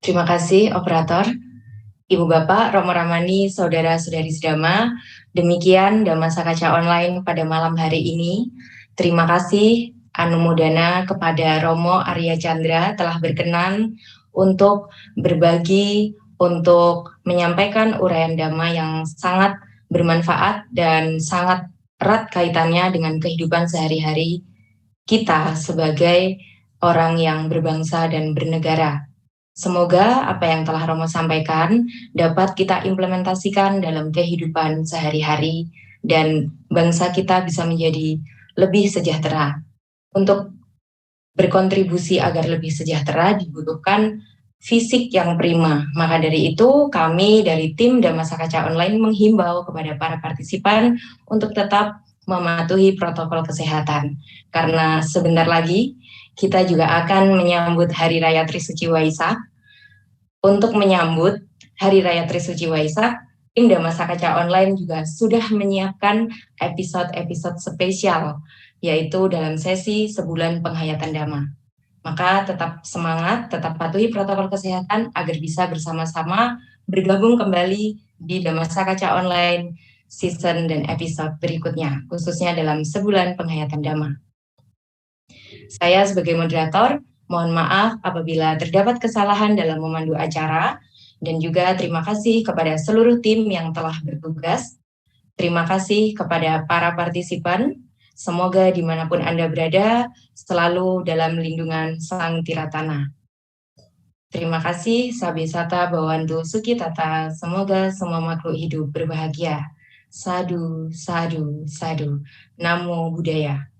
Terima kasih, operator. Ibu Bapak, Romo Ramani, Saudara-saudari sedama, demikian Dhammasaka Kaca Online pada malam hari ini. Terima kasih Anumodana kepada Romo Arya Chandra telah berkenan untuk berbagi, untuk menyampaikan uraian Dhamma yang sangat bermanfaat dan sangat erat kaitannya dengan kehidupan sehari-hari kita sebagai orang yang berbangsa dan bernegara. Semoga apa yang telah Romo sampaikan dapat kita implementasikan dalam kehidupan sehari-hari dan bangsa kita bisa menjadi lebih sejahtera. Untuk berkontribusi agar lebih sejahtera dibutuhkan fisik yang prima. Maka dari itu kami dari tim Dhammasaka Kaca Online menghimbau kepada para partisipan untuk tetap mematuhi protokol kesehatan. Karena sebentar lagi kita juga akan menyambut Hari Raya Trisuci Waisak. Untuk menyambut Hari Raya Trisuci Waisak, tim Dhammasaka Kaca Online juga sudah menyiapkan episode-episode spesial, yaitu dalam sesi sebulan penghayatan Dhamma. Maka tetap semangat, tetap patuhi protokol kesehatan agar bisa bersama-sama bergabung kembali di Dhammasaka Kaca Online season dan episode berikutnya, khususnya dalam sebulan penghayatan Dhamma. Saya sebagai moderator, mohon maaf apabila terdapat kesalahan dalam memandu acara, dan juga terima kasih kepada seluruh tim yang telah bertugas. Terima kasih kepada para partisipan. Semoga dimanapun Anda berada, selalu dalam lindungan Sang Tiratana. Terima kasih, Sabesata Bawantu Sukitata. Semoga semua makhluk hidup berbahagia. Sadu, sadu, sadu. Namo Buddhaya.